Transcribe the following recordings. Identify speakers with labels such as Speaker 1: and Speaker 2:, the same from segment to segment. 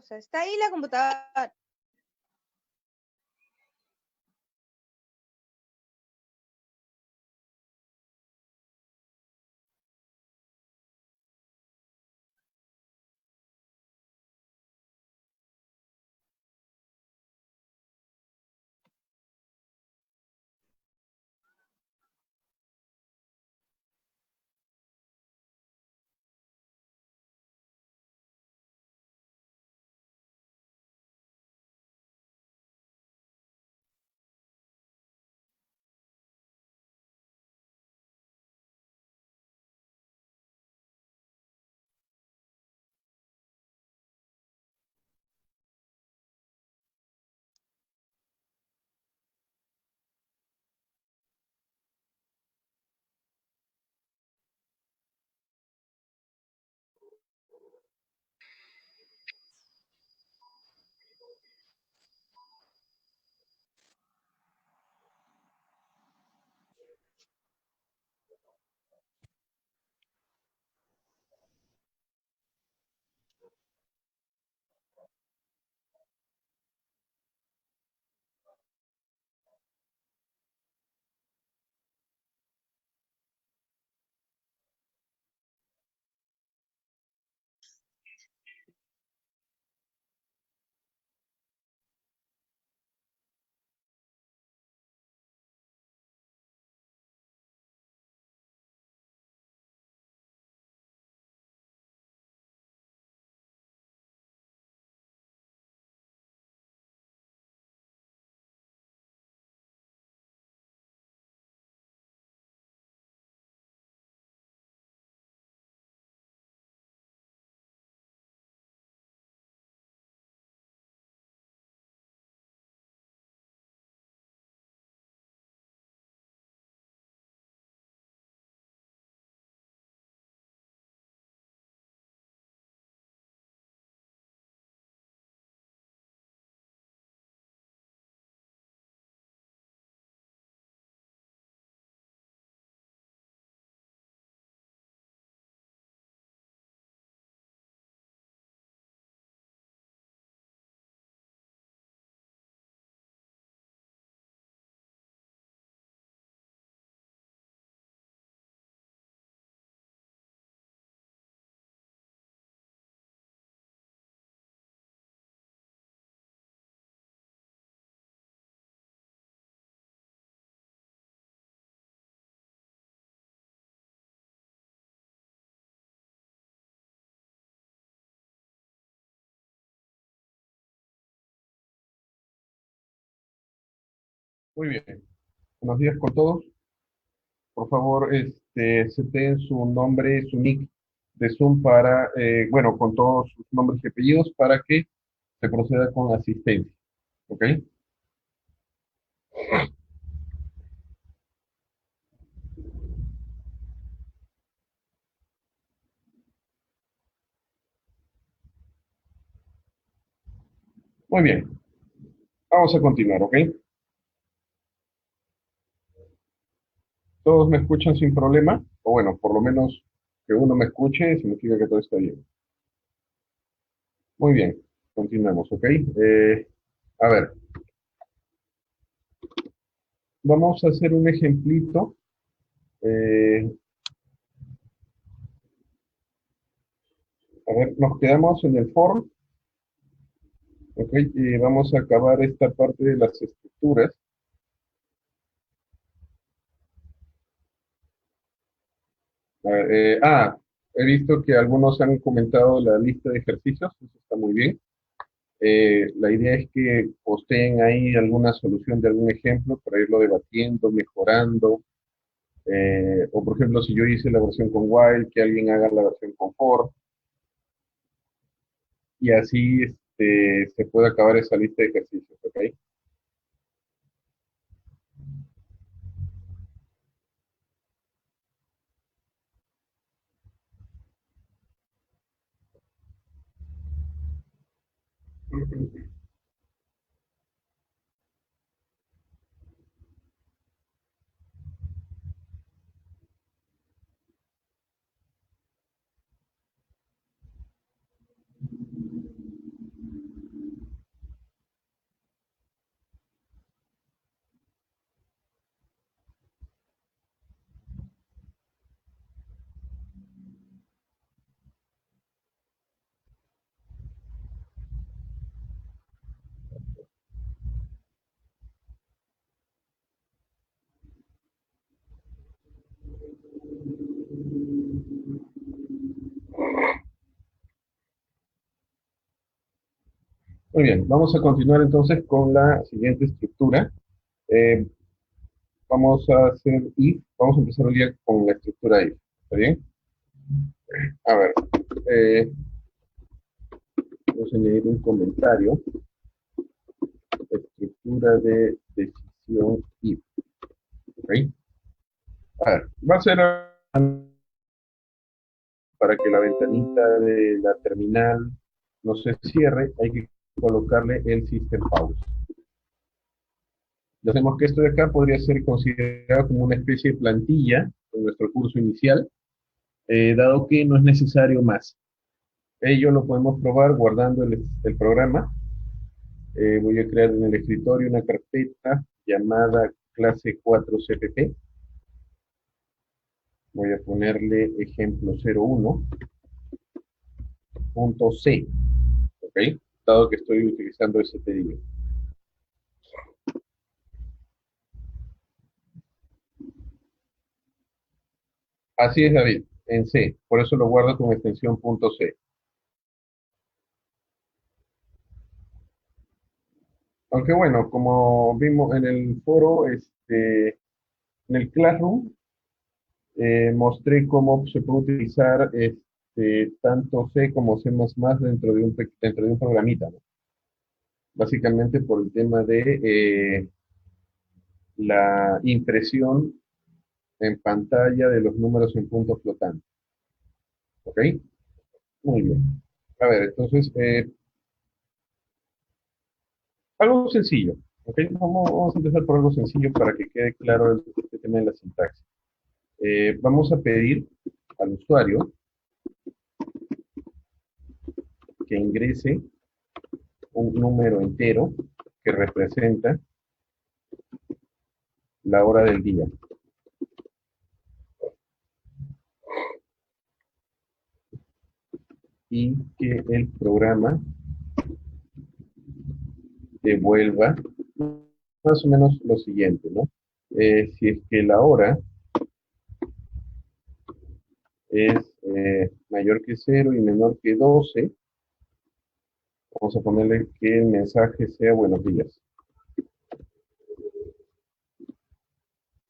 Speaker 1: sea, está ahí la computadora.
Speaker 2: Muy bien. Buenos días con todos. Por favor, seten su nombre, su nick de Zoom para, bueno, con todos sus nombres y apellidos para que se proceda con asistencia. ¿Ok? Muy bien. Vamos a continuar, ¿ok? ¿Todos me escuchan sin problema? O bueno, por lo menos que uno me escuche significa que todo está bien. Muy bien. Continuemos, ¿ok? A ver, vamos a hacer un ejemplito. Eh, a ver, nos quedamos en el for. Ok, y vamos a acabar esta parte de las estructuras. A ver, he visto que algunos han comentado la lista de ejercicios, eso está muy bien. La idea es que posteen ahí alguna solución de algún ejemplo para irlo debatiendo, mejorando. O por ejemplo, si yo hice la versión con while, que alguien haga la versión con for, y así se puede acabar esa lista de ejercicios, ¿ok? Muy bien, vamos a continuar entonces con la siguiente estructura. Eh, vamos a hacer if, vamos a empezar el día con la estructura if, ¿está bien? A ver, eh, vamos a añadir un comentario, estructura de decisión if, ¿ok? A ver, va a ser para que la ventanita de la terminal no se cierre, hay que colocarle el system pause. Ya sabemos que esto de acá podría ser considerado como una especie de plantilla en nuestro curso inicial, dado que no es necesario más. Ello lo podemos probar guardando el programa. Voy a crear en el escritorio una carpeta llamada clase 4cpp. Voy a ponerle ejemplo 01.c, ¿ok? Dado que estoy utilizando ese pedido. Así es, David, en C. Por eso lo guardo con extensión .c. Aunque bueno, como vimos en el foro, en el Classroom, mostré cómo se puede utilizar tanto C como C++ dentro de un programita, ¿no? Básicamente por el tema de la impresión en pantalla de los números en punto flotante. ¿Ok? Muy bien. A ver, entonces, algo sencillo. ¿Ok? Vamos a empezar por algo sencillo para que quede claro el tema de la sintaxis. Vamos a pedir al usuario que ingrese un número entero que representa la hora del día. Y que el programa devuelva más o menos lo siguiente, ¿no? Si es que la hora es mayor que 0 y menor que 12, vamos a ponerle que el mensaje sea buenos días.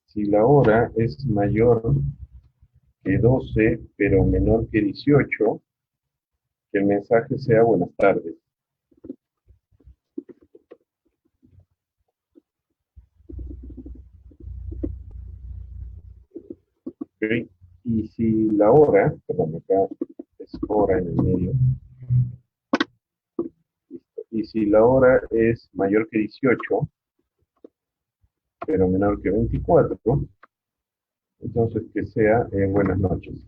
Speaker 2: Si la hora es mayor que 12, pero menor que 18, que el mensaje sea buenas tardes. ¿Okay? Y si la hora, perdón, acá es hora en el medio, y si la hora es mayor que 18, pero menor que 24, entonces que sea buenas noches.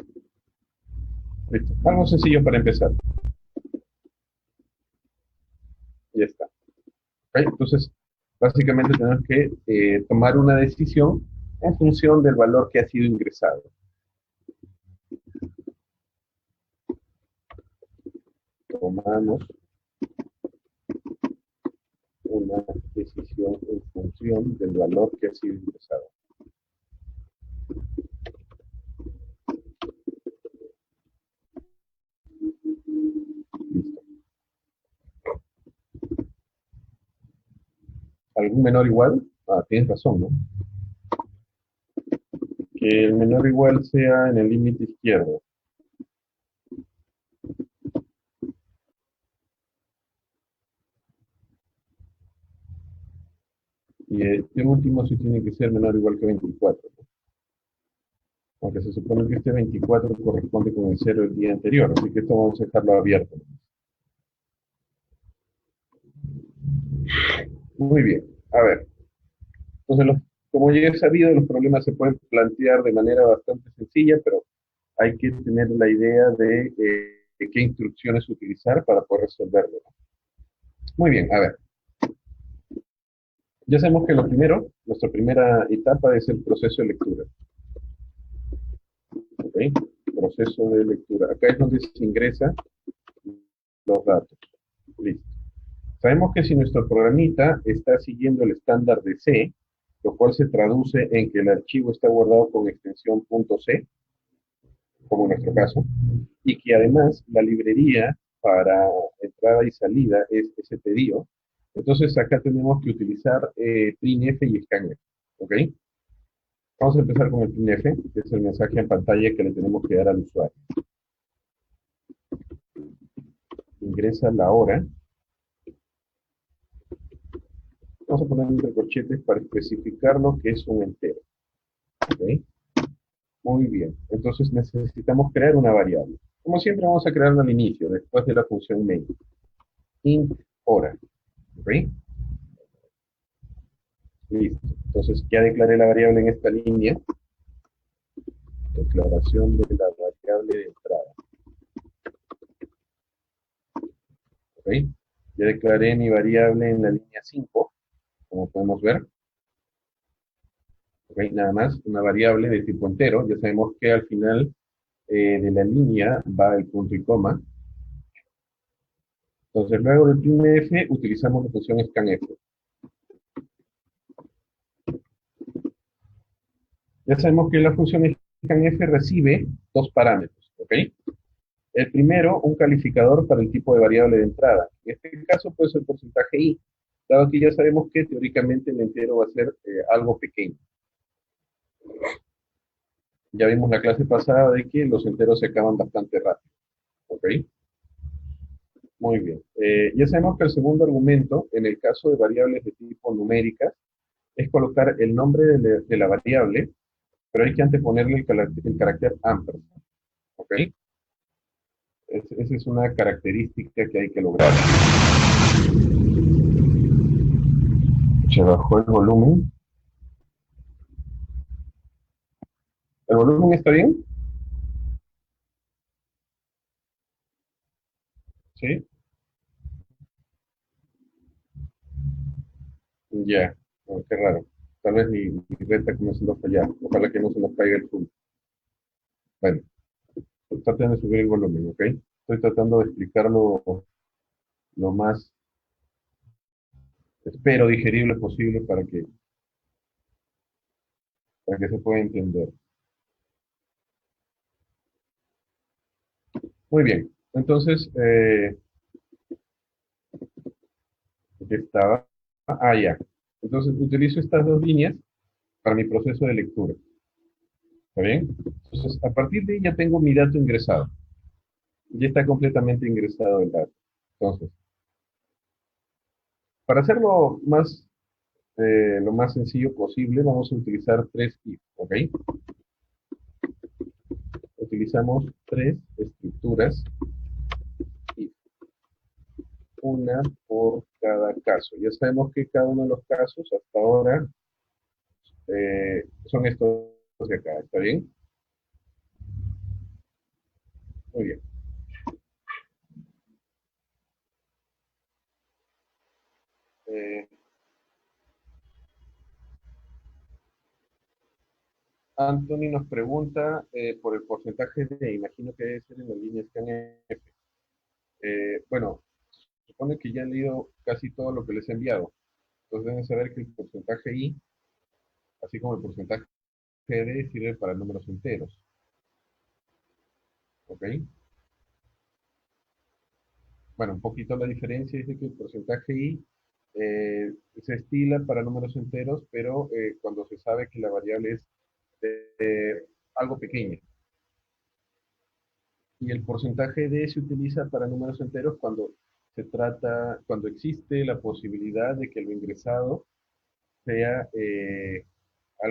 Speaker 2: Listo. Algo sencillo para empezar. Ya está. ¿Okay? Entonces, básicamente tenemos que tomar una decisión en función del valor que ha sido ingresado. Tomamos una decisión en función del valor que ha sido ingresado. Listo. ¿Algún menor igual? Ah, tienes razón, ¿no? Que el menor igual sea en el límite izquierdo. Y este último sí tiene que ser menor o igual que 24, ¿no? Aunque se supone que este 24 corresponde con el 0 del día anterior, así que esto vamos a dejarlo abierto. Muy bien, a ver. Entonces, como ya he sabido, los problemas se pueden plantear de manera bastante sencilla, pero hay que tener la idea de qué instrucciones utilizar para poder resolverlo. Muy bien, a ver. Ya sabemos que lo primero, nuestra primera etapa es el proceso de lectura. ¿Ok? Proceso de lectura. Acá es donde se ingresan los datos. Listo. Sabemos que si nuestro programita está siguiendo el estándar de C, lo cual se traduce en que el archivo está guardado con extensión .c, como en nuestro caso, y que además la librería para entrada y salida es stdio. Entonces acá tenemos que utilizar printf y scanf. ¿Ok? Vamos a empezar con el printf, que es el mensaje en pantalla que le tenemos que dar al usuario. Ingresa la hora. Vamos a poner entre corchetes para especificar lo que es un entero. ¿Ok? Muy bien. Entonces necesitamos crear una variable. Como siempre vamos a crearla al inicio, después de la función main. Int hora. ¿Ok? Listo. Entonces ya declaré la variable en esta línea. Declaración de la variable de entrada. ¿Ok? Ya declaré mi variable en la línea 5, como podemos ver. ¿Ok? Nada más, una variable de tipo entero. Ya sabemos que al final de la línea va el punto y coma. Entonces luego del printf utilizamos la función scanf. Ya sabemos que la función scanf recibe dos parámetros. ¿Ok? El primero, un calificador para el tipo de variable de entrada. En este caso puede ser porcentaje i, dado que ya sabemos que teóricamente el entero va a ser algo pequeño. Ya vimos la clase pasada de que los enteros se acaban bastante rápido. ¿Ok? Muy bien. Ya sabemos que el segundo argumento, en el caso de variables de tipo numéricas, es colocar el nombre de la variable, pero hay que anteponerle el carácter ampersand. ¿Ok? Esa es una característica que hay que lograr. Se bajó el volumen. ¿El volumen está bien? ¿Sí? Ya. Oh, qué raro. Tal vez mi red está comenzando a fallar. Ojalá que no se nos caiga el zoom. Bueno, pues traten de subir el volumen, ¿ok? Estoy tratando de explicarlo lo más, espero, digerible posible para que se pueda entender. Muy bien. Entonces, ¿qué estaba? Ah, ya. Entonces, utilizo estas dos líneas para mi proceso de lectura. ¿Está bien? Entonces, a partir de ahí ya tengo mi dato ingresado. Ya está completamente ingresado el dato. Entonces, para hacerlo lo más sencillo posible, vamos a utilizar tres if, ¿ok? Utilizamos tres estructuras if, una por cada caso. Ya sabemos que cada uno de los casos hasta ahora son estos de acá, ¿está bien? Muy bien. Eh, Anthony nos pregunta por el porcentaje de, imagino que debe ser en la línea scanf. Bueno, supone que ya han leído casi todo lo que les he enviado. Entonces deben saber que el porcentaje I, así como el porcentaje D, sirve para números enteros. ¿Ok? Bueno, un poquito la diferencia es de que el porcentaje I se estila para números enteros, pero cuando se sabe que la variable es algo pequeña. Y el porcentaje D se utiliza para números enteros cuando existe la posibilidad de que lo ingresado sea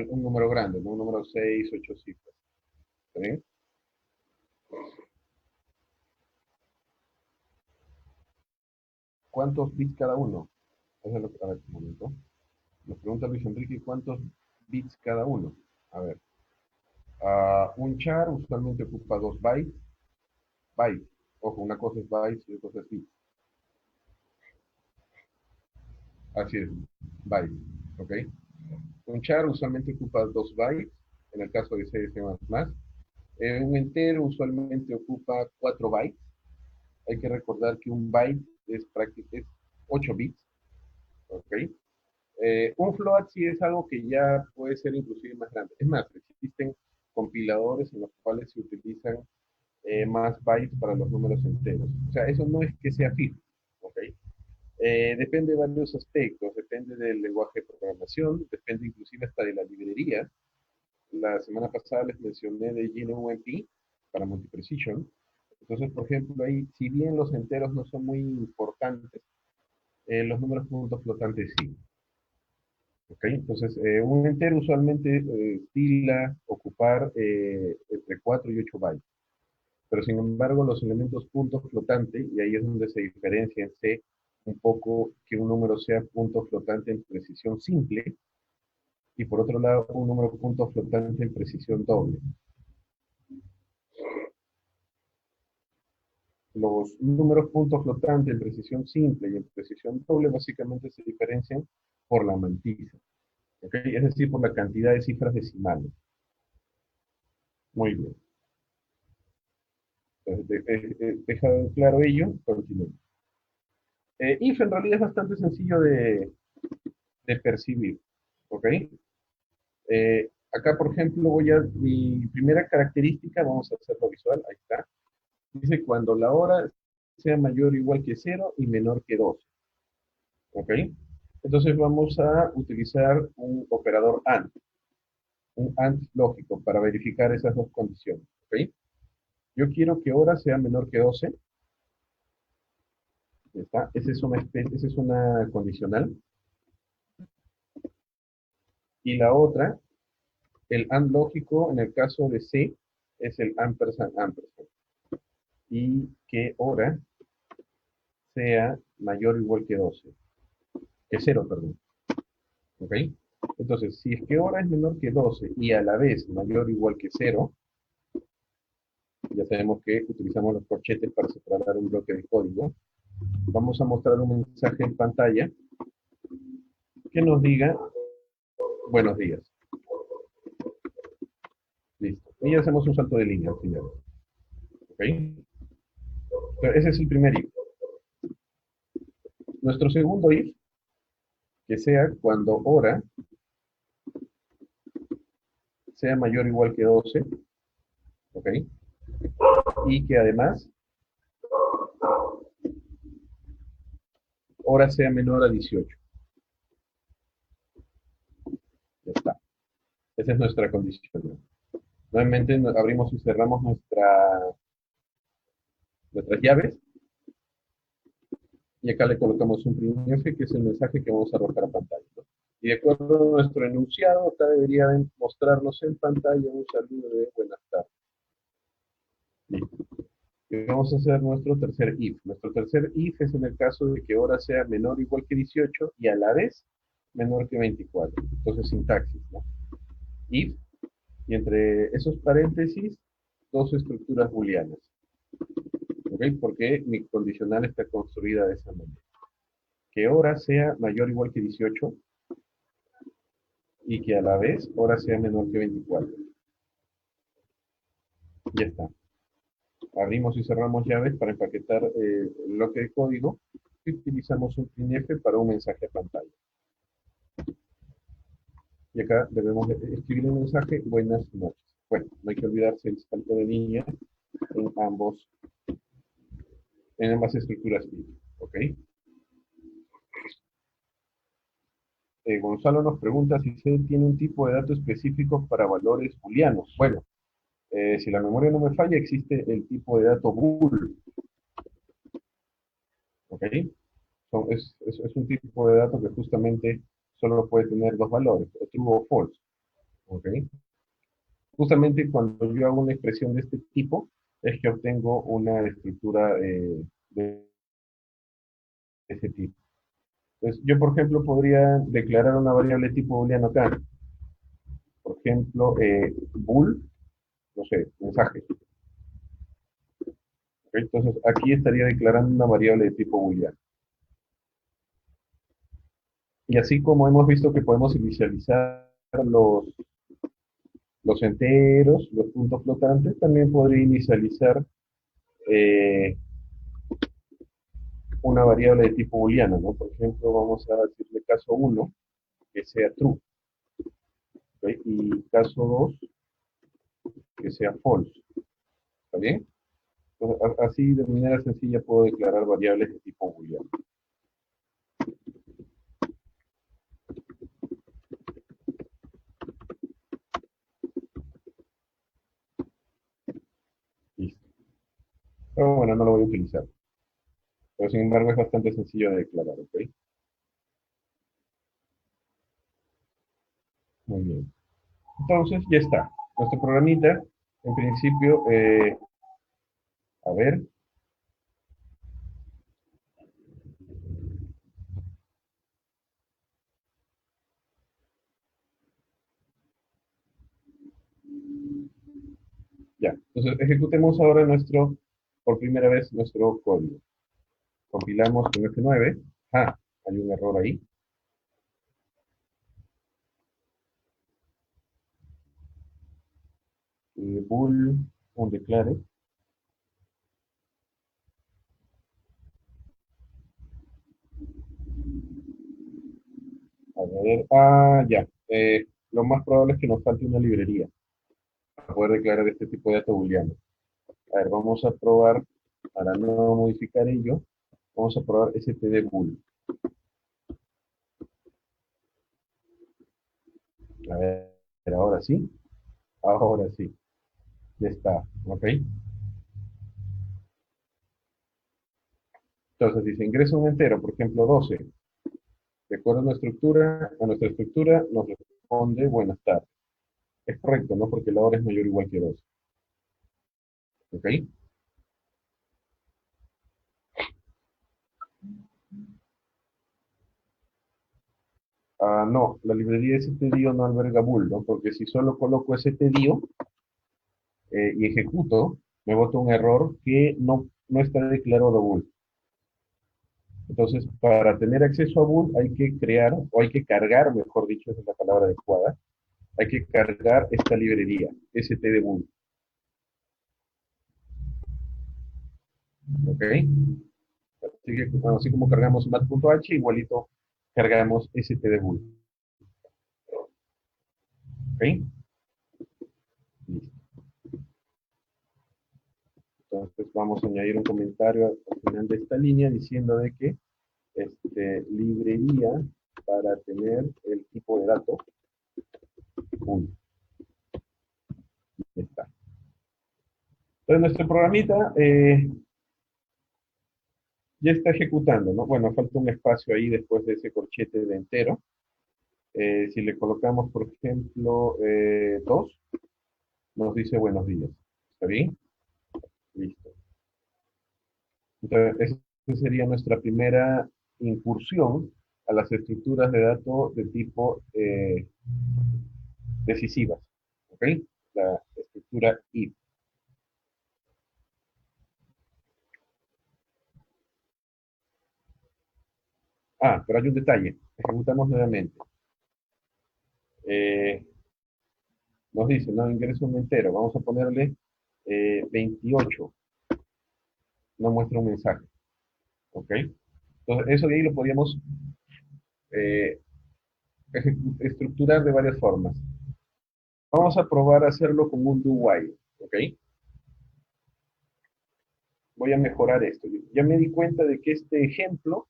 Speaker 2: un número grande, ¿no? Un número 6, 8 cifras. ¿Está bien? ¿Cuántos bits cada uno? Eso es lo que, a ver, un momento. Nos pregunta Luis Enrique, ¿cuántos bits cada uno? A ver, un char usualmente ocupa 2 bytes. Bytes. Ojo, una cosa es bytes y otra cosa es bits. Así es, bytes. ¿Ok? Un char usualmente ocupa 2 bytes, en el caso de C, C++. Un entero usualmente ocupa 4 bytes. Hay que recordar que un byte es 8 bits. ¿Ok? Un float sí es algo que ya puede ser inclusive más grande. Es más, existen compiladores en los cuales se utilizan más bytes para los números enteros. O sea, eso no es que sea fijo, ¿ok? Depende de varios aspectos, depende del lenguaje de programación, depende inclusive hasta de la librería. La semana pasada les mencioné de GNU-MP para multiprecision. Entonces, por ejemplo, ahí, si bien los enteros no son muy importantes, los números puntos flotantes sí. ¿Ok? Entonces, un entero usualmente estila ocupar entre 4 y 8 bytes. Pero sin embargo, los elementos punto flotante, y ahí es donde se diferencia en C un poco que un número sea punto flotante en precisión simple, y por otro lado, un número punto flotante en precisión doble. Los números punto flotante en precisión simple y en precisión doble básicamente se diferencian por la mantisa, ¿okay? Es decir, por la cantidad de cifras decimales. Muy bien. Entonces, dejado claro ello, continuemos. If en realidad es bastante sencillo de percibir, ¿ok? Acá, por ejemplo, mi primera característica, vamos a hacerlo visual, ahí está. Dice cuando la hora sea mayor o igual que 0 y menor que 12. ¿Ok? Entonces vamos a utilizar un operador AND, un AND lógico, para verificar esas dos condiciones. ¿Ok? Yo quiero que hora sea menor que 12. Ya está. Esa es una condicional. Y la otra, el AND lógico, en el caso de C, es el ampersand ampersand. Y que hora sea mayor o igual que 12. Que 0, perdón. ¿Ok? Entonces, si es que hora es menor que 12 y a la vez mayor o igual que 0, ya sabemos que utilizamos los corchetes para separar un bloque de código. Vamos a mostrar un mensaje en pantalla que nos diga buenos días. Listo. Y hacemos un salto de línea al final. ¿Ok? Pero ese es el primer if. Nuestro segundo if, que sea cuando hora sea mayor o igual que 12, ¿ok? Y que además hora sea menor a 18. Ya está. Esa es nuestra condición. Nuevamente abrimos y cerramos nuestras llaves y acá le colocamos un printf, que es el mensaje que vamos a arrojar a pantalla, ¿no? Y de acuerdo a nuestro enunciado, acá debería mostrarnos en pantalla un saludo de buenas tardes. Listo. Y vamos a hacer nuestro tercer if. Nuestro tercer if es en el caso de que hora sea menor o igual que 18 y a la vez menor que 24. Entonces, sintaxis, ¿no? If, y entre esos paréntesis, dos estructuras booleanas. ¿Ok? Porque mi condicional está construida de esa manera. Que hora sea mayor o igual que 18 y que a la vez hora sea menor que 24. Ya está. Abrimos y cerramos llaves para empaquetar el bloque de código y utilizamos un printf para un mensaje a pantalla. Y acá debemos escribir un mensaje buenas noches. Bueno, no hay que olvidarse el salto de línea en ambas estructuras. ¿Ok? Gonzalo nos pregunta si C tiene un tipo de datos específicos para valores booleanos. Bueno, si la memoria no me falla, existe el tipo de dato bool. ¿Ok? Es un tipo de dato que justamente solo puede tener dos valores, o true o false. ¿Ok? Justamente cuando yo hago una expresión de este tipo, es que obtengo una estructura de ese tipo. Entonces, yo, por ejemplo, podría declarar una variable tipo booleano acá. Por ejemplo, bool, no sé, mensaje. ¿Ok? Entonces, aquí estaría declarando una variable de tipo booleano. Y así como hemos visto que podemos inicializar los enteros, los puntos flotantes, también podría inicializar eh, una variable de tipo booleano, ¿no? Por ejemplo, vamos a decirle caso 1, que sea true, ¿okay? Y caso 2, que sea false. ¿Está bien? Entonces, así de manera sencilla puedo declarar variables de tipo booleano. Listo. Pero bueno, no lo voy a utilizar. Pero sin embargo es bastante sencillo de declarar, ¿ok? Muy bien. Entonces, ya está. Nuestro programita, en principio, a ver, ya. Entonces, ejecutemos ahora por primera vez, nuestro código. Compilamos con F9. Ah, hay un error ahí. Bool on declare. A ver, ya. Lo más probable es que nos falte una librería para poder declarar este tipo de datos booleano. A ver, vamos a probar, para no modificar ello, vamos a probar stdbool. A ver, ahora sí, ya está, ¿ok? Entonces, si se ingresa un entero, por ejemplo 12, de acuerdo a nuestra estructura nos responde buenas tardes. Es correcto, ¿no? Porque la hora es mayor o igual que 12, ¿ok? No, la librería stdio no alberga bool, ¿no? Porque si solo coloco stdio y ejecuto, me bota un error que no está declarado bool. Entonces, para tener acceso a bool hay que crear, o hay que cargar, mejor dicho, esa es la palabra adecuada, hay que cargar esta librería, stdbool, ¿ok? Así que, bueno, así como cargamos mat.h, igualito cargamos stdbool, ¿ok? Listo. Entonces vamos a añadir un comentario al final de esta línea diciendo de que librería para tener el tipo de dato, bool, está. Entonces nuestro programita ya está ejecutando, ¿no? Bueno, falta un espacio ahí después de ese corchete de entero. Si le colocamos, por ejemplo, 2, nos dice buenos días. ¿Está bien? Listo. Entonces, esa sería nuestra primera incursión a las estructuras de datos de tipo decisivas. ¿Ok? La estructura if. Pero hay un detalle. Ejecutamos nuevamente. Eh, nos dice, no, ingreso un entero. Vamos a ponerle 28. No muestra un mensaje. ¿Ok? Entonces, eso de ahí lo podríamos eh, estructurar de varias formas. Vamos a probar a hacerlo con un do while, ¿ok? Voy a mejorar esto. Ya me di cuenta de que este ejemplo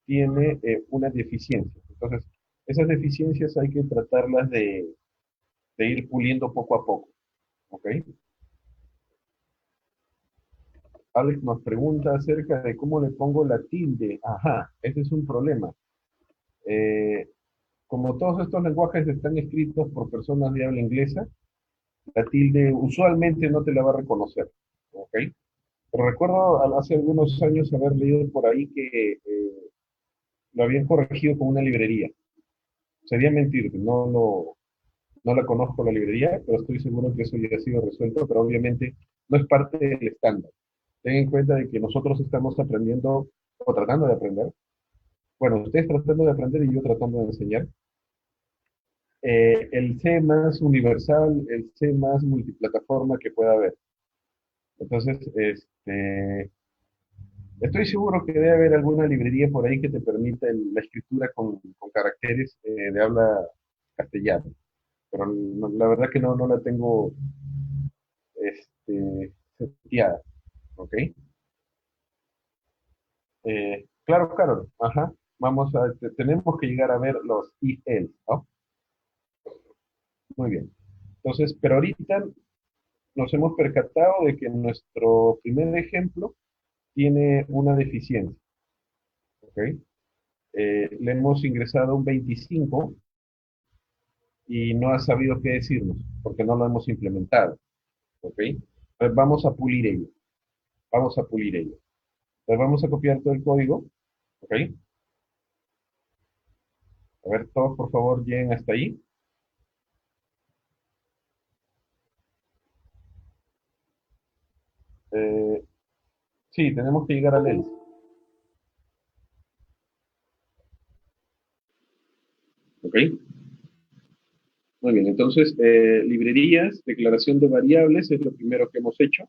Speaker 2: tiene una deficiencia. Entonces, esas deficiencias hay que tratarlas de ir puliendo poco a poco, ¿ok? Alex nos pregunta acerca de cómo le pongo la tilde. Ajá, ese es un problema. Eh, como todos estos lenguajes están escritos por personas de habla inglesa, la tilde usualmente no te la va a reconocer, ¿ok? Pero recuerdo hace algunos años haber leído por ahí que lo habían corregido con una librería. Sería mentirte, no la conozco la librería, pero estoy seguro que eso ya ha sido resuelto, pero obviamente no es parte del estándar. Ten en cuenta de que nosotros estamos aprendiendo o tratando de aprender. Bueno, ustedes tratando de aprender y yo tratando de enseñar. El C más universal, el C más multiplataforma que pueda haber. Entonces, estoy seguro que debe haber alguna librería por ahí que te permita la escritura con caracteres de habla castellana, pero la verdad que no la tengo seteada, ¿ok? Claro, claro, ajá. Tenemos que llegar a ver los if else, ¿no? Muy bien. Entonces, pero ahorita nos hemos percatado de que nuestro primer ejemplo tiene una deficiencia, ¿ok? Le hemos ingresado un 25 y no ha sabido qué decirnos, porque no lo hemos implementado, ¿ok? Entonces vamos a pulir ello, vamos a pulir ello. Entonces vamos a copiar todo el código, ¿ok? A ver, todos por favor lleguen hasta ahí. Eh, sí, tenemos que llegar al else, ¿ok? Muy bien, entonces, librerías, declaración de variables es lo primero que hemos hecho.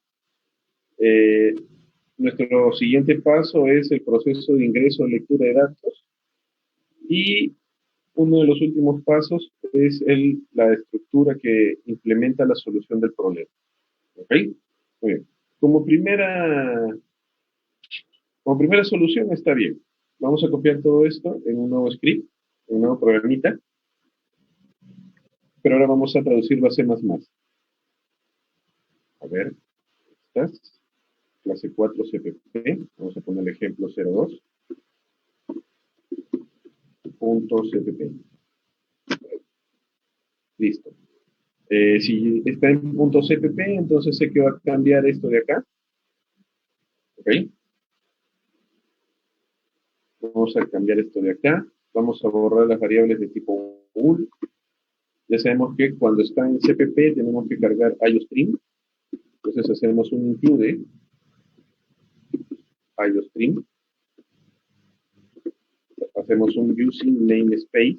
Speaker 2: Eh, Nuestro siguiente paso es el proceso de ingreso o lectura de datos y uno de los últimos pasos es la estructura que implementa la solución del problema. ¿Ok? Muy bien. Como primera, como primera solución está bien. Vamos a copiar todo esto en un nuevo script, en un nuevo programita, pero ahora vamos a traducirlo a C++. A ver, estas, clase 4 CPP, vamos a poner el ejemplo 02.cpp. Listo. Si está en punto .cpp, entonces sé que va a cambiar esto de acá. ¿Ok? Vamos a cambiar esto de acá. Vamos a borrar las variables de tipo bool. Ya sabemos que cuando está en CPP tenemos que cargar IOStream. Entonces hacemos un include IOStream. Hacemos un using namespace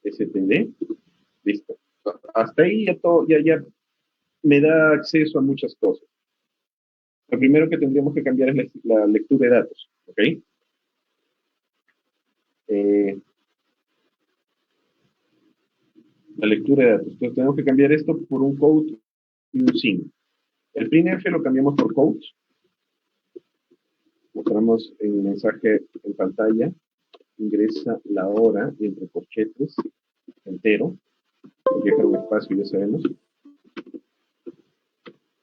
Speaker 2: std. Listo. Hasta ahí ya, todo, ya me da acceso a muchas cosas. Lo primero que tendríamos que cambiar es la lectura de datos. ¿Ok? Eh, la lectura de datos. Entonces tenemos que cambiar esto por un code y un sin. El printf lo cambiamos por code. Mostramos el mensaje en pantalla. Ingresa la hora y entre corchetes entero. Dejar un espacio, ya sabemos.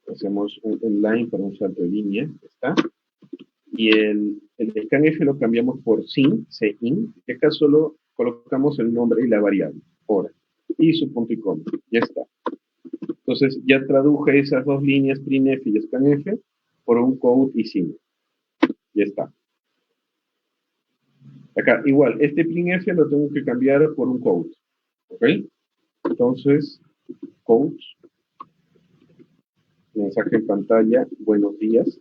Speaker 2: Hacemos un line para un salto de línea. Está. Y el scanf lo cambiamos por sin, sin, que acá solo colocamos el nombre y la variable, hora, y su punto y coma. Ya está. Entonces ya traduje esas dos líneas, printf y scanf, por un code y sin. Ya está. Acá, igual, este printf lo tengo que cambiar por un code. ¿Ok? Entonces, code, mensaje en pantalla, buenos días.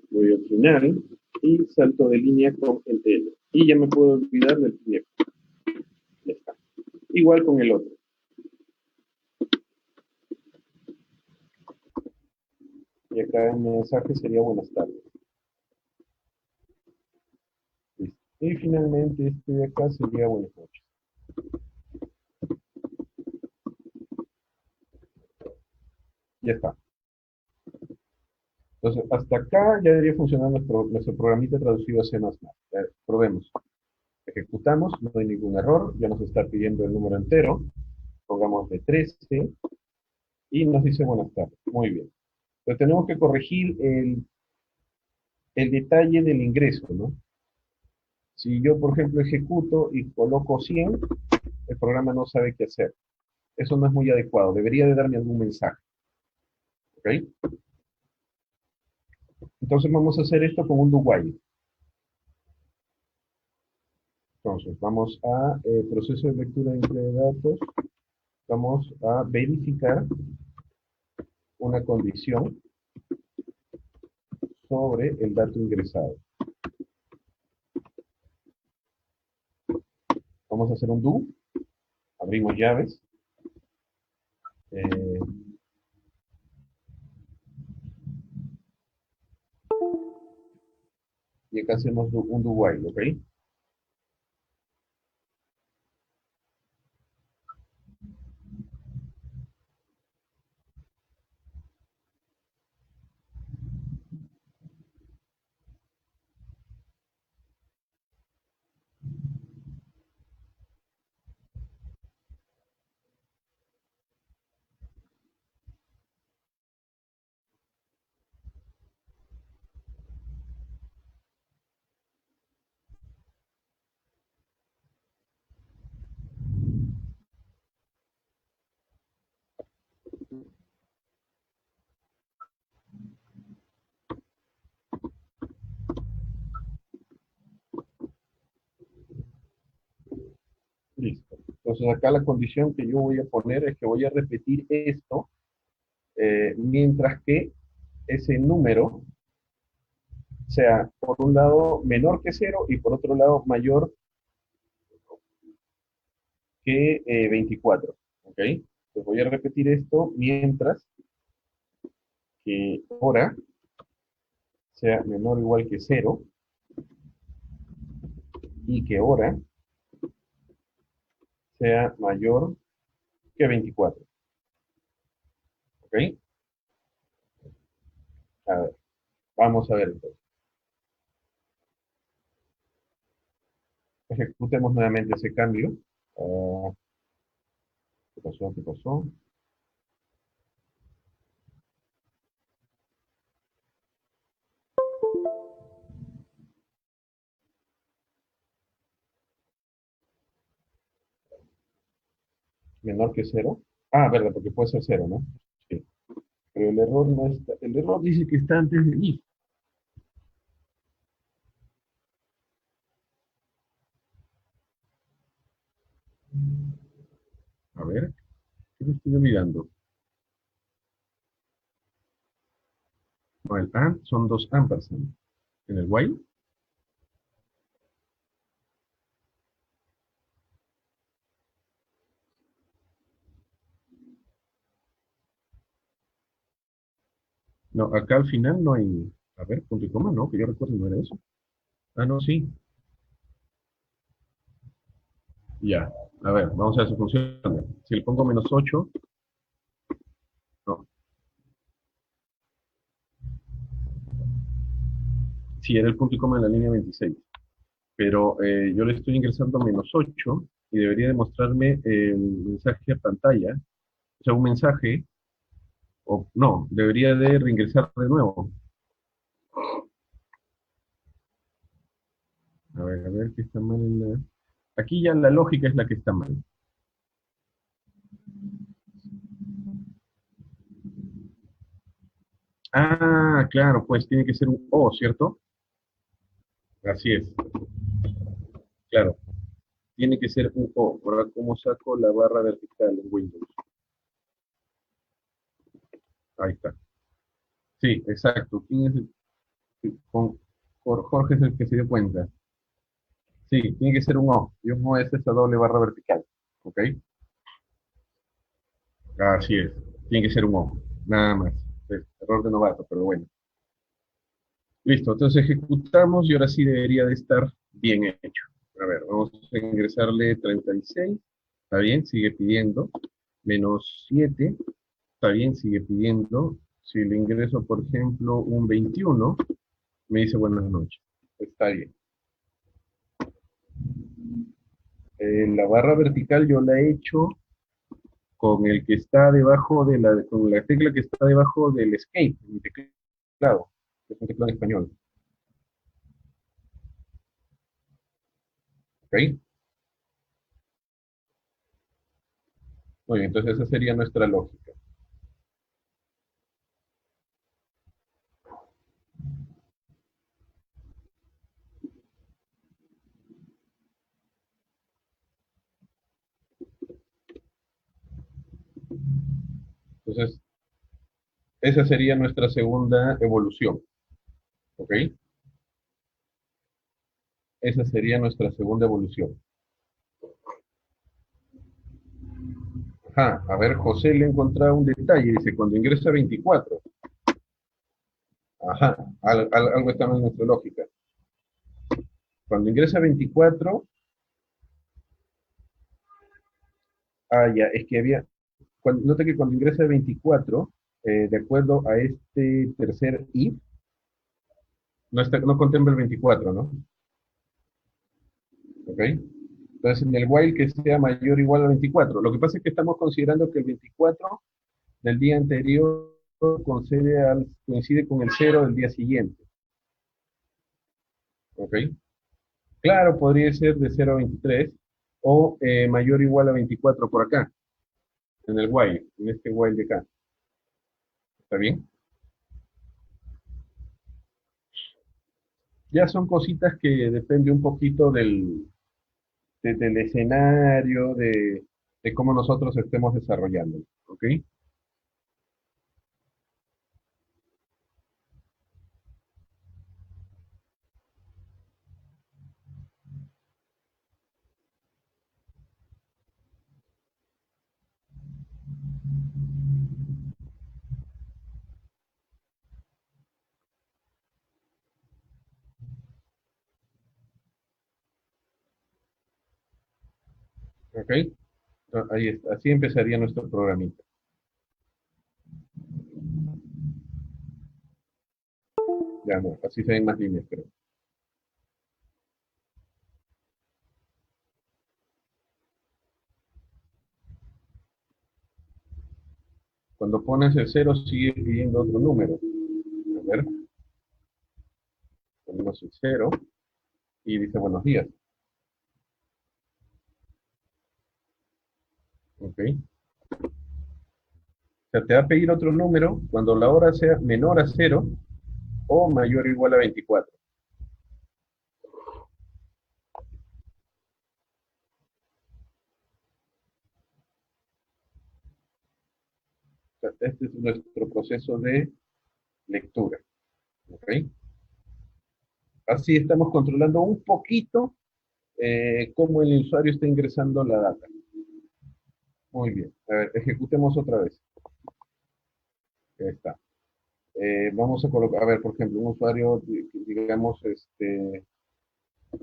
Speaker 2: Voy al final y salto de línea con el L. Y ya me puedo olvidar del printf. Ya está. Igual con el otro. Y acá el mensaje sería buenas tardes. Listo. Y finalmente este de acá sería buenas noches. Ya está. Entonces, hasta acá ya debería funcionar nuestro programita traducido a C++. Probemos. Ejecutamos, no hay ningún error, ya nos está pidiendo el número entero. Pongamos de 13 y nos dice buenas tardes. Muy bien. Pero tenemos que corregir el detalle del ingreso, ¿no? Si yo, por ejemplo, ejecuto y coloco 100, el programa no sabe qué hacer. Eso no es muy adecuado. Debería de darme algún mensaje. ¿Ok? Entonces vamos a hacer esto con un do while. Entonces vamos a proceso de lectura de datos. Vamos a verificar una condición sobre el dato ingresado. Vamos a hacer un do. Abrimos llaves. Eh, y acá hacemos un do while, ¿ok? Entonces acá la condición que yo voy a poner es que voy a repetir esto mientras que ese número sea por un lado menor que cero y por otro lado mayor que 24. ¿Ok? Entonces voy a repetir esto mientras que hora sea menor o igual que cero y que hora sea mayor que 24. ¿Ok? A ver, vamos a ver entonces. Ejecutemos nuevamente ese cambio. Ah, ¿qué pasó? ¿Qué pasó? Menor que cero. Ah, verdad, porque puede ser cero, ¿no? Sí. Pero el error no está. El error dice que está antes de if. A ver, ¿qué me estoy olvidando? No, el and son dos ampersand. En el while, no, acá al final no hay. A ver, punto y coma, no, que yo recuerdo no era eso. Ah, no, sí. Ya. A ver, vamos a ver si funciona. Si le pongo menos 8, no. Sí, era el punto y coma en la línea 26. Pero yo le estoy ingresando menos 8 y debería demostrarme el mensaje a pantalla. O sea, un mensaje, o no, debería de reingresar de nuevo. A ver, ¿qué está mal en la... Aquí ya la lógica es la que está mal. Ah, claro, pues tiene que ser un O, ¿cierto? Así es, claro. Tiene que ser un O. Ahora, ¿cómo saco la barra vertical en Windows? Ahí está. Sí, exacto. ¿Quién es con, Jorge es el que se dio cuenta. Sí, tiene que ser un O. Y un O es esa doble barra vertical. ¿Ok? Así es. Tiene que ser un O. Nada más. Error de novato, pero bueno. Listo. Entonces ejecutamos y ahora sí debería de estar bien hecho. A ver, vamos a ingresarle 36. Está bien, sigue pidiendo. Menos 7. Está bien, sigue pidiendo. Si le ingreso, por ejemplo, un 21, me dice buenas noches. Está bien. La barra vertical yo la he hecho con el que está debajo de con la tecla que está debajo del escape, mi teclado, que es un teclado en español. ¿Ok? Muy bien, entonces esa sería nuestra lógica. Entonces, esa sería nuestra segunda evolución. ¿Ok? Esa sería nuestra segunda evolución. Ajá, a ver, José le ha encontrado un detalle. Dice, cuando ingresa 24. Ajá, algo está mal en nuestra lógica. Cuando ingresa 24, ya, es que había, nota que cuando ingresa 24, de acuerdo a este tercer if, no contempla el 24, ¿no? ¿Ok? Entonces, en el while que sea mayor o igual a 24. Lo que pasa es que estamos considerando que el 24 del día anterior coincide con el 0 del día siguiente. ¿Ok? Claro, podría ser de 0 a 23 o mayor o igual a 24 por acá, en el while, en este while de acá. ¿Está bien? Ya son cositas que depende un poquito del escenario, de cómo nosotros estemos desarrollando. ¿Ok? ¿Ok? Ahí está. Así empezaría nuestro programita. Ya no, así se ven más líneas, creo. Cuando pones el cero, sigue pidiendo otro número. A ver, ponemos el cero y dice buenos días. ¿Ok? O sea, te va a pedir otro número cuando la hora sea menor a cero o mayor o igual a 24. O sea, este es nuestro proceso de lectura. ¿Ok? Así estamos controlando un poquito cómo el usuario está ingresando la data. Muy bien. A ver, ejecutemos otra vez. Ahí está. Vamos a colocar, a ver, por ejemplo, un usuario, digamos,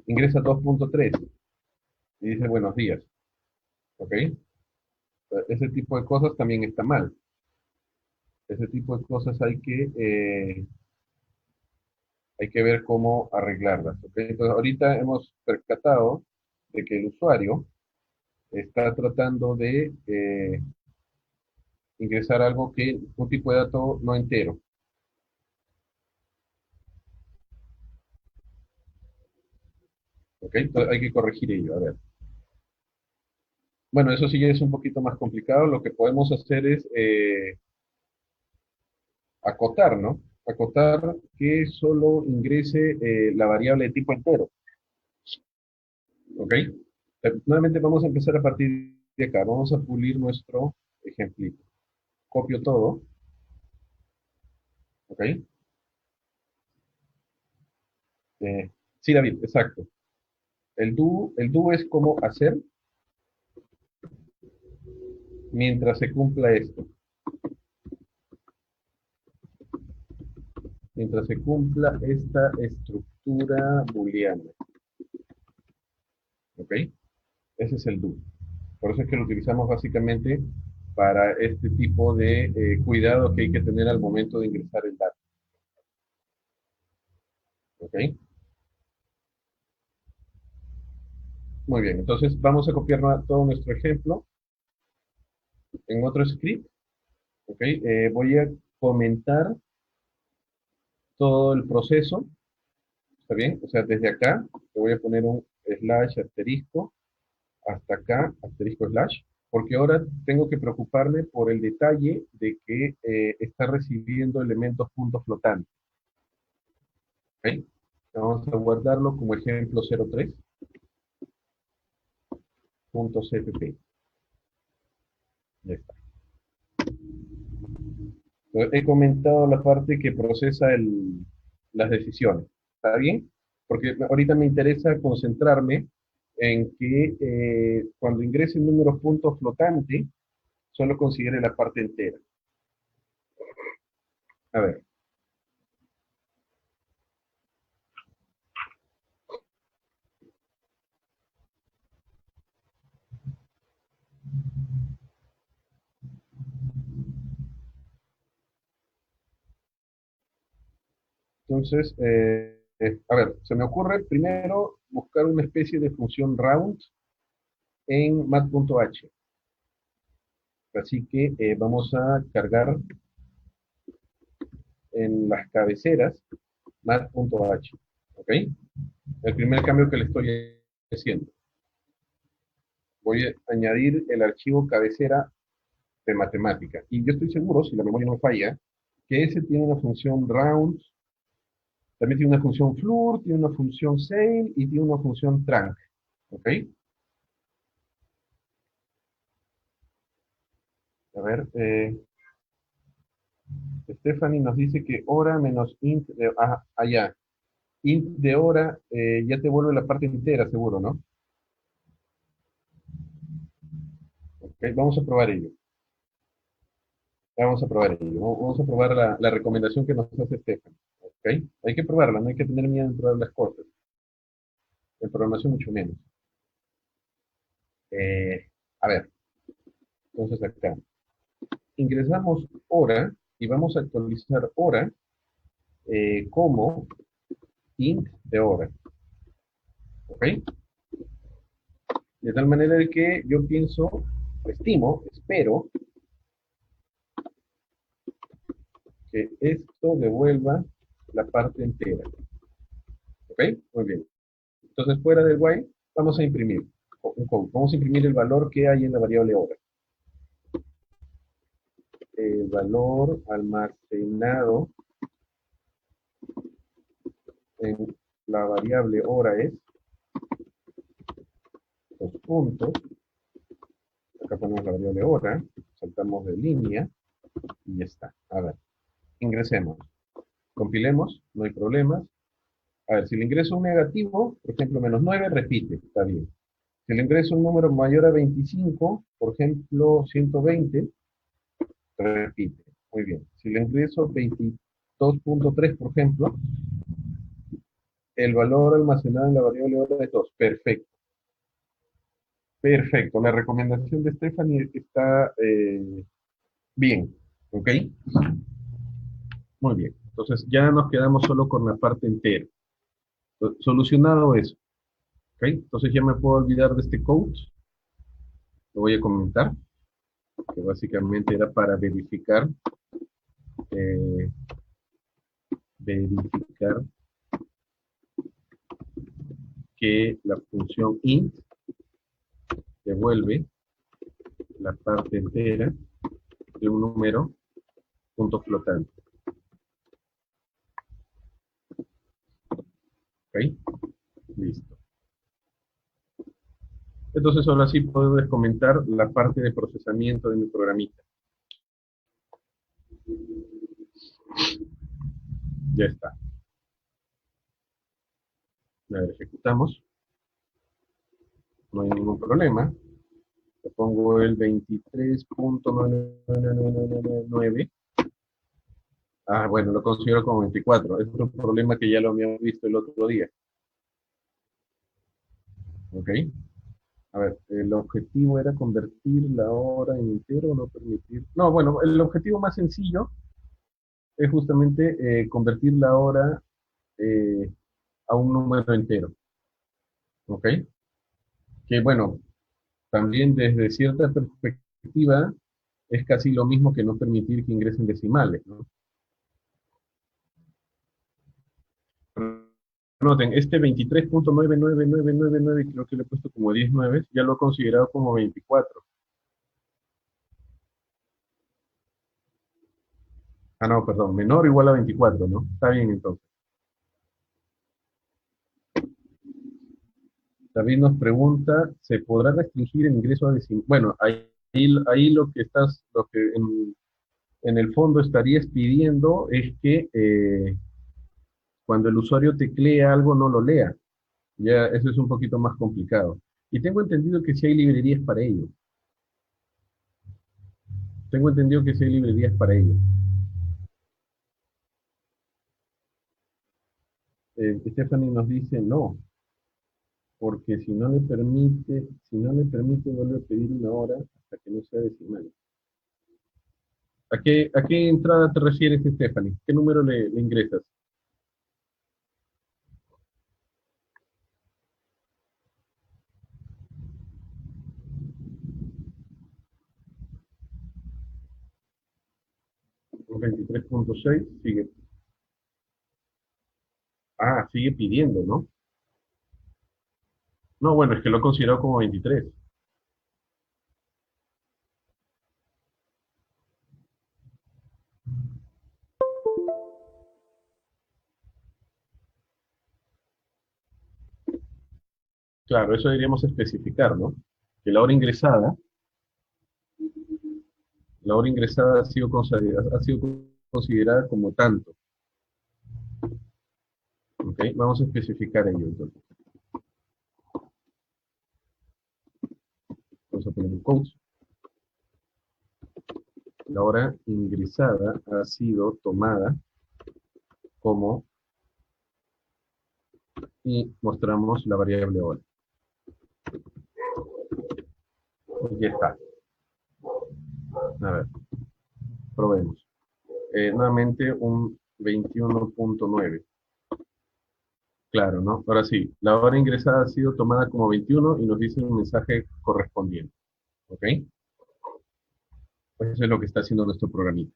Speaker 2: ingresa 2.3 y dice buenos días. ¿Ok? Ese tipo de cosas también está mal. Ese tipo de cosas hay que ver cómo arreglarlas. ¿Ok? Entonces, ahorita hemos percatado de que el usuario está tratando de ingresar algo que, un tipo de dato no entero. ¿Ok? Entonces, hay que corregir ello. A ver. Bueno, eso sí ya es un poquito más complicado. Lo que podemos hacer es acotar, ¿no? Acotar que solo ingrese la variable de tipo entero. ¿Ok? Nuevamente vamos a empezar a partir de acá. Vamos a pulir nuestro ejemplito. Copio todo. ¿Ok? Sí, David, exacto. El do es como hacer mientras se cumpla esto. Mientras se cumpla esta estructura booleana. ¿Ok? Ese es el do. Por eso es que lo utilizamos básicamente para este tipo de cuidado que hay que tener al momento de ingresar el dato. ¿Ok? Muy bien, entonces vamos a copiar todo nuestro ejemplo en otro script. ¿Ok? Voy a comentar todo el proceso. ¿Está bien? O sea, desde acá te voy a poner un slash asterisco hasta acá, asterisco slash, porque ahora tengo que preocuparme por el detalle de que está recibiendo elementos puntos flotantes. ¿Ok? Vamos a guardarlo como ejemplo 03.cpp. Ya está. He comentado la parte que procesa las decisiones. ¿Está bien? Porque ahorita me interesa concentrarme en que cuando ingrese el número puntos flotante, solo considere la parte entera. A ver, entonces, a ver, se me ocurre primero buscar una especie de función round en mat.h. Así que vamos a cargar en las cabeceras mat.h. ¿Ok? El primer cambio que le estoy haciendo. Voy a añadir el archivo cabecera de matemática. Y yo estoy seguro, si la memoria no me falla, que ese tiene una función round, también tiene una función floor, tiene una función sail y tiene una función trunk. ¿Ok? A ver, Stephanie nos dice que hora menos int de, ya. Int de hora ya te vuelve la parte entera, seguro, ¿no? Ok, vamos a probar ello. Vamos a probar ello. Vamos a probar la recomendación que nos hace Stephanie. Ok, hay que probarla, no hay que tener miedo en probar las cosas. En programación mucho menos. Eh, a ver, entonces acá. Ingresamos hora y vamos a actualizar hora como int de hora. ¿Ok? De tal manera de que yo pienso, estimo, espero que esto devuelva la parte entera. ¿Ok? Muy bien. Entonces, fuera del while, vamos a imprimir un code. Vamos a imprimir el valor que hay en la variable hora. El valor almacenado en la variable hora es dos puntos. Acá ponemos la variable hora, saltamos de línea y ya está. A ver, ingresemos. Compilemos, no hay problemas. A ver, si le ingreso un negativo, por ejemplo, -9, repite, está bien. Si le ingreso un número mayor a 25, por ejemplo, 120, repite. Muy bien. Si le ingreso 22.3, por ejemplo, el valor almacenado en la variable hora es 2. Perfecto. Perfecto. La recomendación de Stephanie está bien. ¿Ok? Muy bien. Entonces ya nos quedamos solo con la parte entera. Solucionado eso. ¿Ok? Entonces ya me puedo olvidar de este code. Lo voy a comentar, que básicamente era para eh, verificar que la función int devuelve la parte entera de un número punto flotante. ¿Ok? Listo. Entonces ahora sí puedo comentar la parte de procesamiento de mi programita. Ya está. La ejecutamos. No hay ningún problema. Le pongo el 23.99999. Bueno, lo considero como 24. Es otro problema que ya lo habíamos visto el otro día. ¿Ok? A ver, el objetivo era convertir la hora en entero o no permitir. No, bueno, el objetivo más sencillo es justamente convertir la hora eh, a un número entero. ¿Ok? Que bueno, también desde cierta perspectiva es casi lo mismo que no permitir que ingresen decimales, ¿no? Noten, este 23.99999, creo que le he puesto como 19, ya lo he considerado como 24. No, perdón, menor o igual a 24, ¿no? Está bien entonces. David nos pregunta, ¿se podrá restringir el ingreso a decimales? Bueno, ahí lo que en el fondo estarías pidiendo es que cuando el usuario teclea algo no lo lea. Ya eso es un poquito más complicado. Y tengo entendido que sí hay librerías para ello. Tengo entendido que sí hay librerías para ello. Stephanie nos dice no, porque si no le permite vuelve a pedir una hora hasta que no sea decimal. ¿A qué entrada te refieres, Stephanie? ¿Qué número le ingresas? Un 23.6 sigue. Sigue pidiendo, ¿no? No, bueno, es que lo he considerado como 23. Claro, eso deberíamos especificar, ¿no? Que La hora ingresada ha sido considerada como tanto. ¿Ok? Vamos a especificar ello entonces. Vamos a poner un quote. La hora ingresada ha sido tomada como, y mostramos la variable hora. Ya está. A ver, probemos. Nuevamente un 21.9. Claro, ¿no? Ahora sí, la hora ingresada ha sido tomada como 21 y nos dice un mensaje correspondiente. ¿Ok? Pues eso es lo que está haciendo nuestro programita.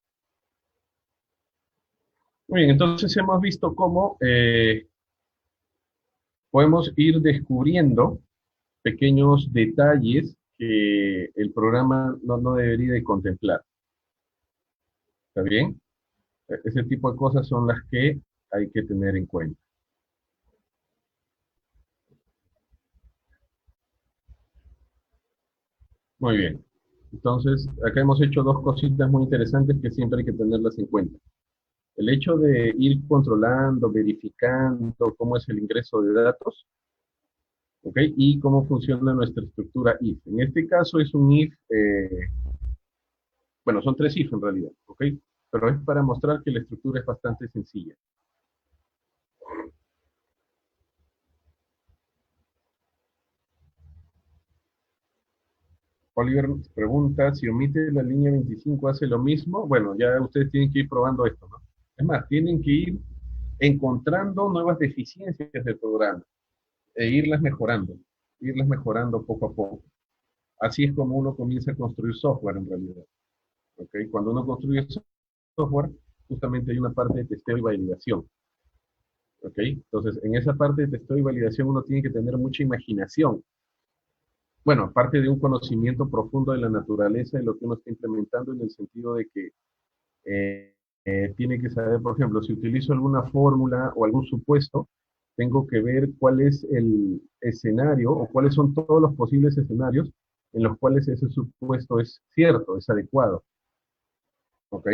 Speaker 2: Muy bien, entonces hemos visto cómo podemos ir descubriendo pequeños detalles que el programa no debería de contemplar. ¿Está bien? Ese tipo de cosas son las que hay que tener en cuenta. Muy bien. Entonces, acá hemos hecho dos cositas muy interesantes que siempre hay que tenerlas en cuenta. El hecho de ir controlando, verificando cómo es el ingreso de datos, ¿ok? Y cómo funciona nuestra estructura if. En este caso es un if, bueno, son tres if en realidad, ¿ok? Pero es para mostrar que la estructura es bastante sencilla. Oliver pregunta, si omite la línea 25, ¿hace lo mismo? Bueno, ya ustedes tienen que ir probando esto, ¿no? Es más, tienen que ir encontrando nuevas deficiencias del programa e irlas mejorando poco a poco. Así es como uno comienza a construir software en realidad. ¿Ok? Cuando uno construye software, justamente hay una parte de testeo y validación. ¿Ok? Entonces, en esa parte de testeo y validación uno tiene que tener mucha imaginación. Bueno, aparte de un conocimiento profundo de la naturaleza de lo que uno está implementando, en el sentido de que tiene que saber, por ejemplo, si utilizo alguna fórmula o algún supuesto, tengo que ver cuál es el escenario o cuáles son todos los posibles escenarios en los cuales ese supuesto es cierto, es adecuado. ¿Ok?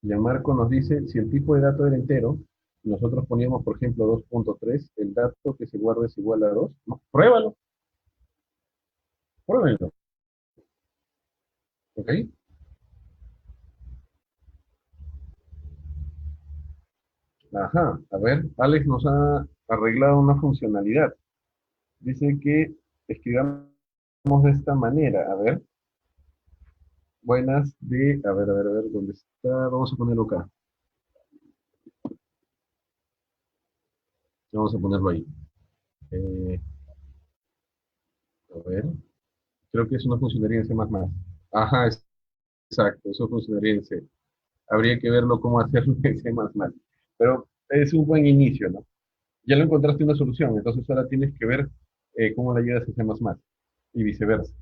Speaker 2: Ya Marco nos dice, si el tipo de dato era entero, nosotros poníamos, por ejemplo, 2.3, el dato que se guarda es igual a 2. No, pruébalo, pruébenlo. ¿Ok? Ajá, a ver, Alex nos ha arreglado una funcionalidad. Dice que escribamos de esta manera. A ver, buenas de, a ver, ¿dónde está? Vamos a ponerlo acá. Vamos a ponerlo ahí. Eh, a ver, creo que eso no funcionaría en C++. Ajá, exacto, eso funcionaría en C. Habría que verlo cómo hacerlo en C++. Pero es un buen inicio, ¿no? Ya lo encontraste una solución, entonces ahora tienes que ver cómo la llevas a C++ y viceversa.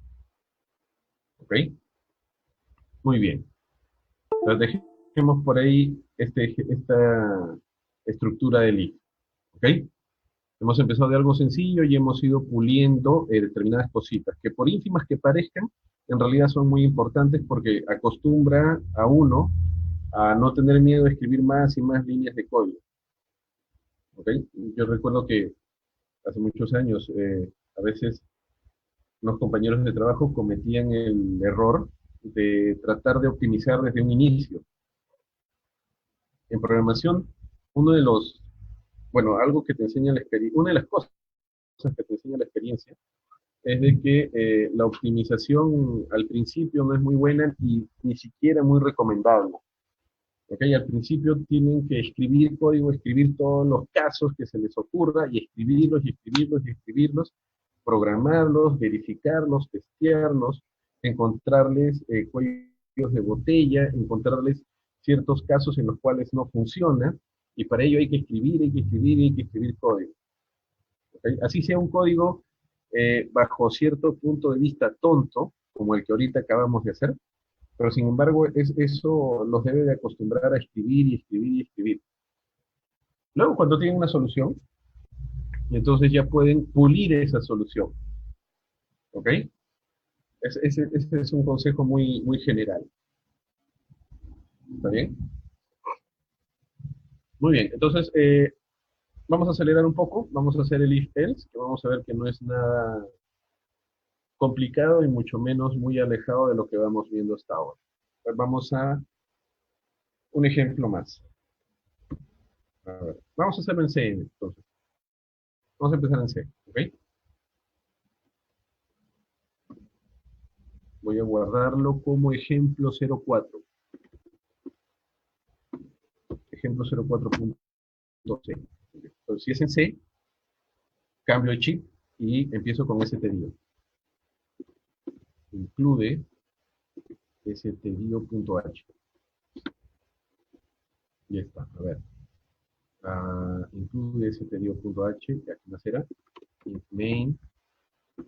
Speaker 2: ¿Ok? Muy bien. Entonces dejemos por ahí esta estructura del if. ¿Ok? Hemos empezado de algo sencillo y hemos ido puliendo determinadas cositas que por ínfimas que parezcan, en realidad son muy importantes porque acostumbra a uno a no tener miedo de escribir más y más líneas de código. ¿Ok? Yo recuerdo que hace muchos años a veces unos compañeros de trabajo cometían el error de tratar de optimizar desde un inicio. En programación, uno de los, bueno, algo que te enseña la experiencia, una de las cosas que te enseña la experiencia es de que la optimización al principio no es muy buena y ni siquiera muy recomendable. ¿Ok? Al principio tienen que escribir código, escribir todos los casos que se les ocurra y escribirlos y escribirlos y escribirlos, programarlos, verificarlos, testearlos, encontrarles cuellos de botella, encontrarles ciertos casos en los cuales no funciona y para ello hay que escribir, hay que escribir, hay que escribir código. ¿Ok? Así sea un código bajo cierto punto de vista tonto, como el que ahorita acabamos de hacer, pero sin embargo eso los debe de acostumbrar a escribir y escribir y escribir. Luego, cuando tienen una solución, entonces ya pueden pulir esa solución. ¿Ok? Ese es un consejo muy, muy general. ¿Está bien? Muy bien. Entonces, vamos a acelerar un poco. Vamos a hacer el if-else, que vamos a ver que no es nada complicado y mucho menos muy alejado de lo que vamos viendo hasta ahora. Pues vamos a un ejemplo más. A ver, vamos a hacerlo en C, entonces. Vamos a empezar en C, ¿ok? Voy a guardarlo como ejemplo 04. Ejemplo 04.c. Entonces, si es en C, cambio de chip y empiezo con stdio. Include stdio.h. Ya está, a ver. Include stdio.h, que aquí nacerá. Main.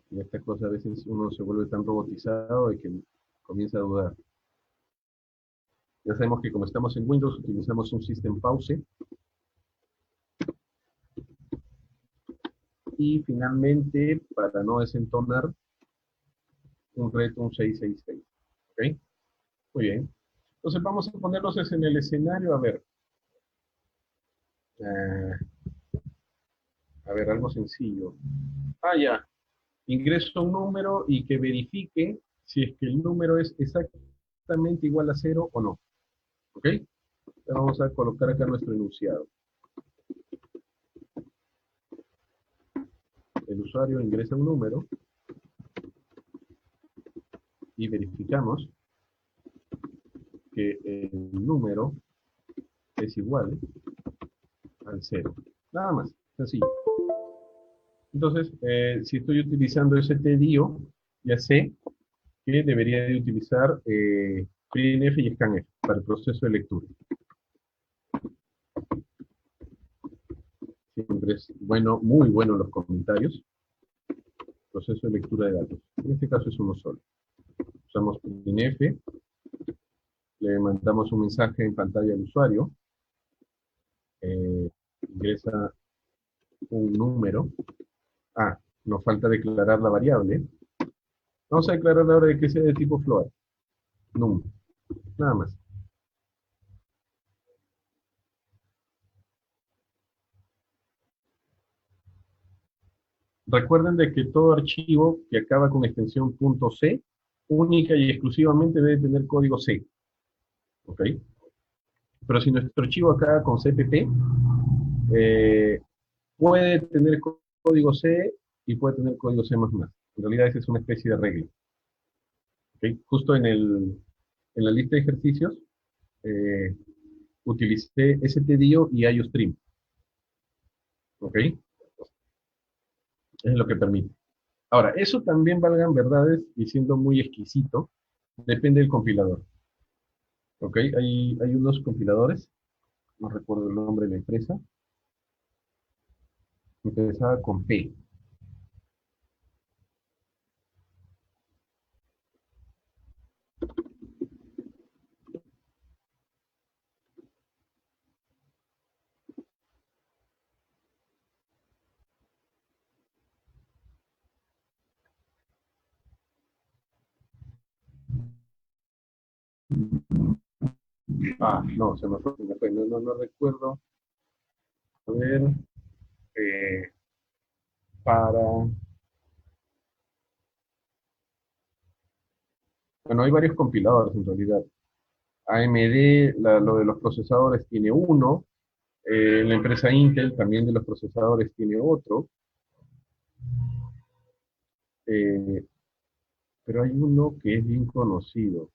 Speaker 2: Y esta cosa a veces uno se vuelve tan robotizado de que comienza a dudar. Ya sabemos que como estamos en Windows, utilizamos un System Pause. Y finalmente, para no desentonar, un reto, un 666. ¿Ok? Muy bien. Entonces vamos a ponernos en el escenario, eh, a ver, algo sencillo. Ya. Ingreso un número y que verifique si es que el número es exactamente igual a cero o no. ¿Ok? Vamos a colocar acá nuestro enunciado. El usuario ingresa un número y verificamos que el número es igual al cero. Nada más, sencillo. Entonces, si estoy utilizando stdio, ya sé que debería de utilizar printf y scanf para el proceso de lectura. Siempre es bueno, muy bueno los comentarios. Proceso de lectura de datos. En este caso es uno solo. Usamos printf, le mandamos un mensaje en pantalla al usuario, ingresa un número. Nos falta declarar la variable. Vamos a declarar ahora de que sea de tipo float. Num. Nada más. Recuerden de que todo archivo que acaba con extensión .c, única y exclusivamente debe tener código C. ¿Ok? Pero si nuestro archivo acaba con cpp, eh, puede tener código C y puede tener código C++. En realidad esa es una especie de regla. ¿Ok? Justo en la lista de ejercicios, eh, utilicé stdio y iostream. ¿Ok? Es lo que permite. Ahora, eso también valgan verdades y siendo muy exquisito, depende del compilador. ¿Ok? Hay unos compiladores, no recuerdo el nombre de la empresa, empezaba con P. No, se me fue, no recuerdo. A ver, eh, para... Bueno, hay varios compiladores en realidad. AMD, lo de los procesadores tiene uno, la empresa Intel también de los procesadores tiene otro, eh, pero hay uno que es bien conocido,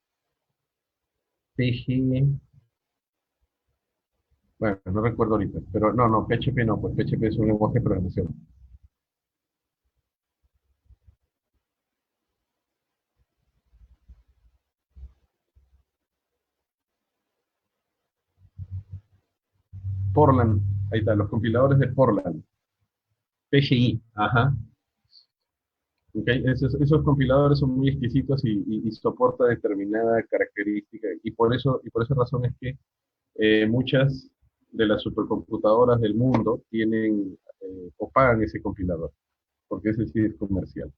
Speaker 2: PG, bueno, no recuerdo ahorita, pero no, PHP no, pues PHP es un lenguaje de programación. Portland, ahí está, los compiladores de Portland, PGI, ajá. Okay. Esos compiladores son muy exquisitos y soporta determinada característica y por esa razón es que muchas de las supercomputadoras del mundo tienen o pagan ese compilador, porque ese sí es comercial.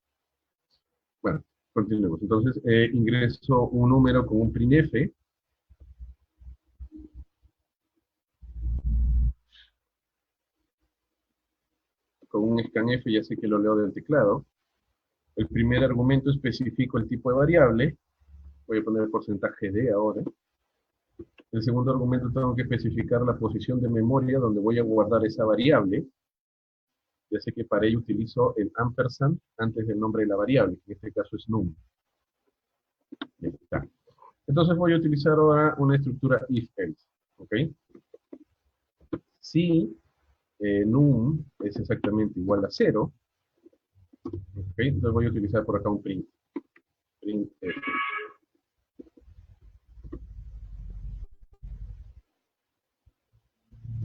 Speaker 2: Bueno, continuemos. Entonces, ingreso un número con un printf, con un scanf, ya sé que lo leo del teclado. El primer argumento especifico el tipo de variable. Voy a poner el porcentaje de ahora. El segundo argumento tengo que especificar la posición de memoria donde voy a guardar esa variable. Ya sé que para ello utilizo el ampersand antes del nombre de la variable, que en este caso es num. Ya está. Entonces voy a utilizar ahora una estructura if-else. ¿Ok? Si num es exactamente igual a 0, ¿ok? Entonces voy a utilizar por acá un print. Print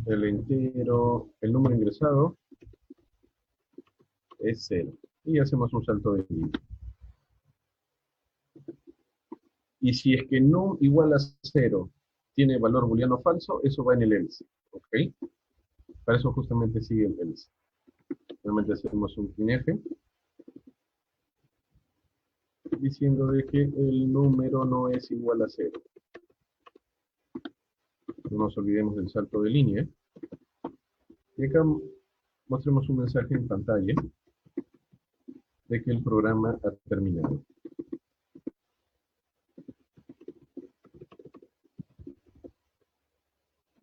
Speaker 2: el entero, el número ingresado es 0. Y hacemos un salto de línea. Y si es que num igual a 0 tiene valor booleano falso, eso va en el else. ¿Ok? Para eso justamente sigue el else. Realmente hacemos un printf diciendo de que el número no es igual a 0. No nos olvidemos del salto de línea. Y acá mostremos un mensaje en pantalla de que el programa ha terminado.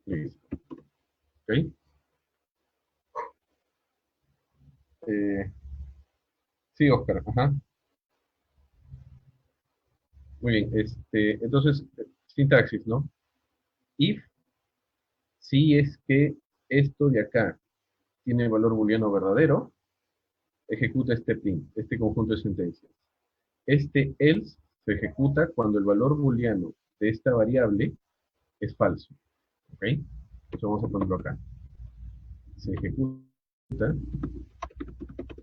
Speaker 2: Listo. ¿Ok? Eh, sí, Oscar. Ajá. Muy bien. Entonces, sintaxis, ¿no? If, si es que esto de acá tiene valor booleano verdadero, ejecuta este print, este conjunto de sentencias. Este else se ejecuta cuando el valor booleano de esta variable es falso. ¿Ok? Eso vamos a ponerlo acá. Se ejecuta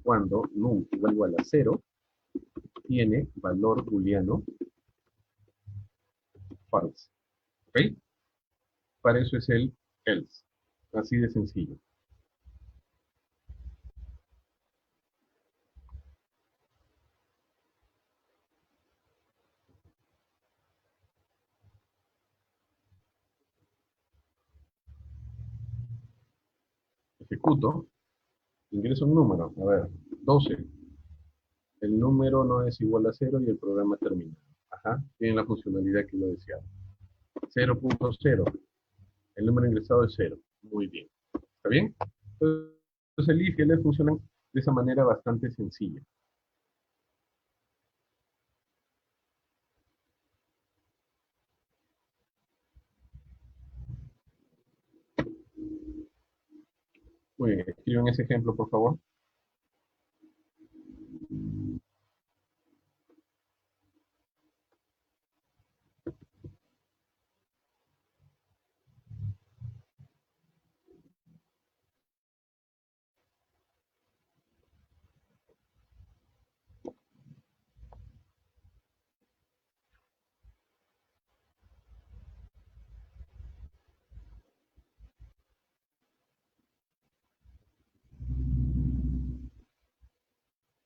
Speaker 2: cuando num igual a 0 tiene valor booleano false. ¿Ok? Para eso es el else. Así de sencillo. Ejecuto, ingreso un número. A ver, 12. El número no es igual a 0 y el programa termina. Ajá, tiene la funcionalidad que lo deseaba. 0.0. El número ingresado es 0. Muy bien. ¿Está bien? Entonces el if y el else funcionan de esa manera bastante sencilla. Muy bien, escriban ese ejemplo, por favor.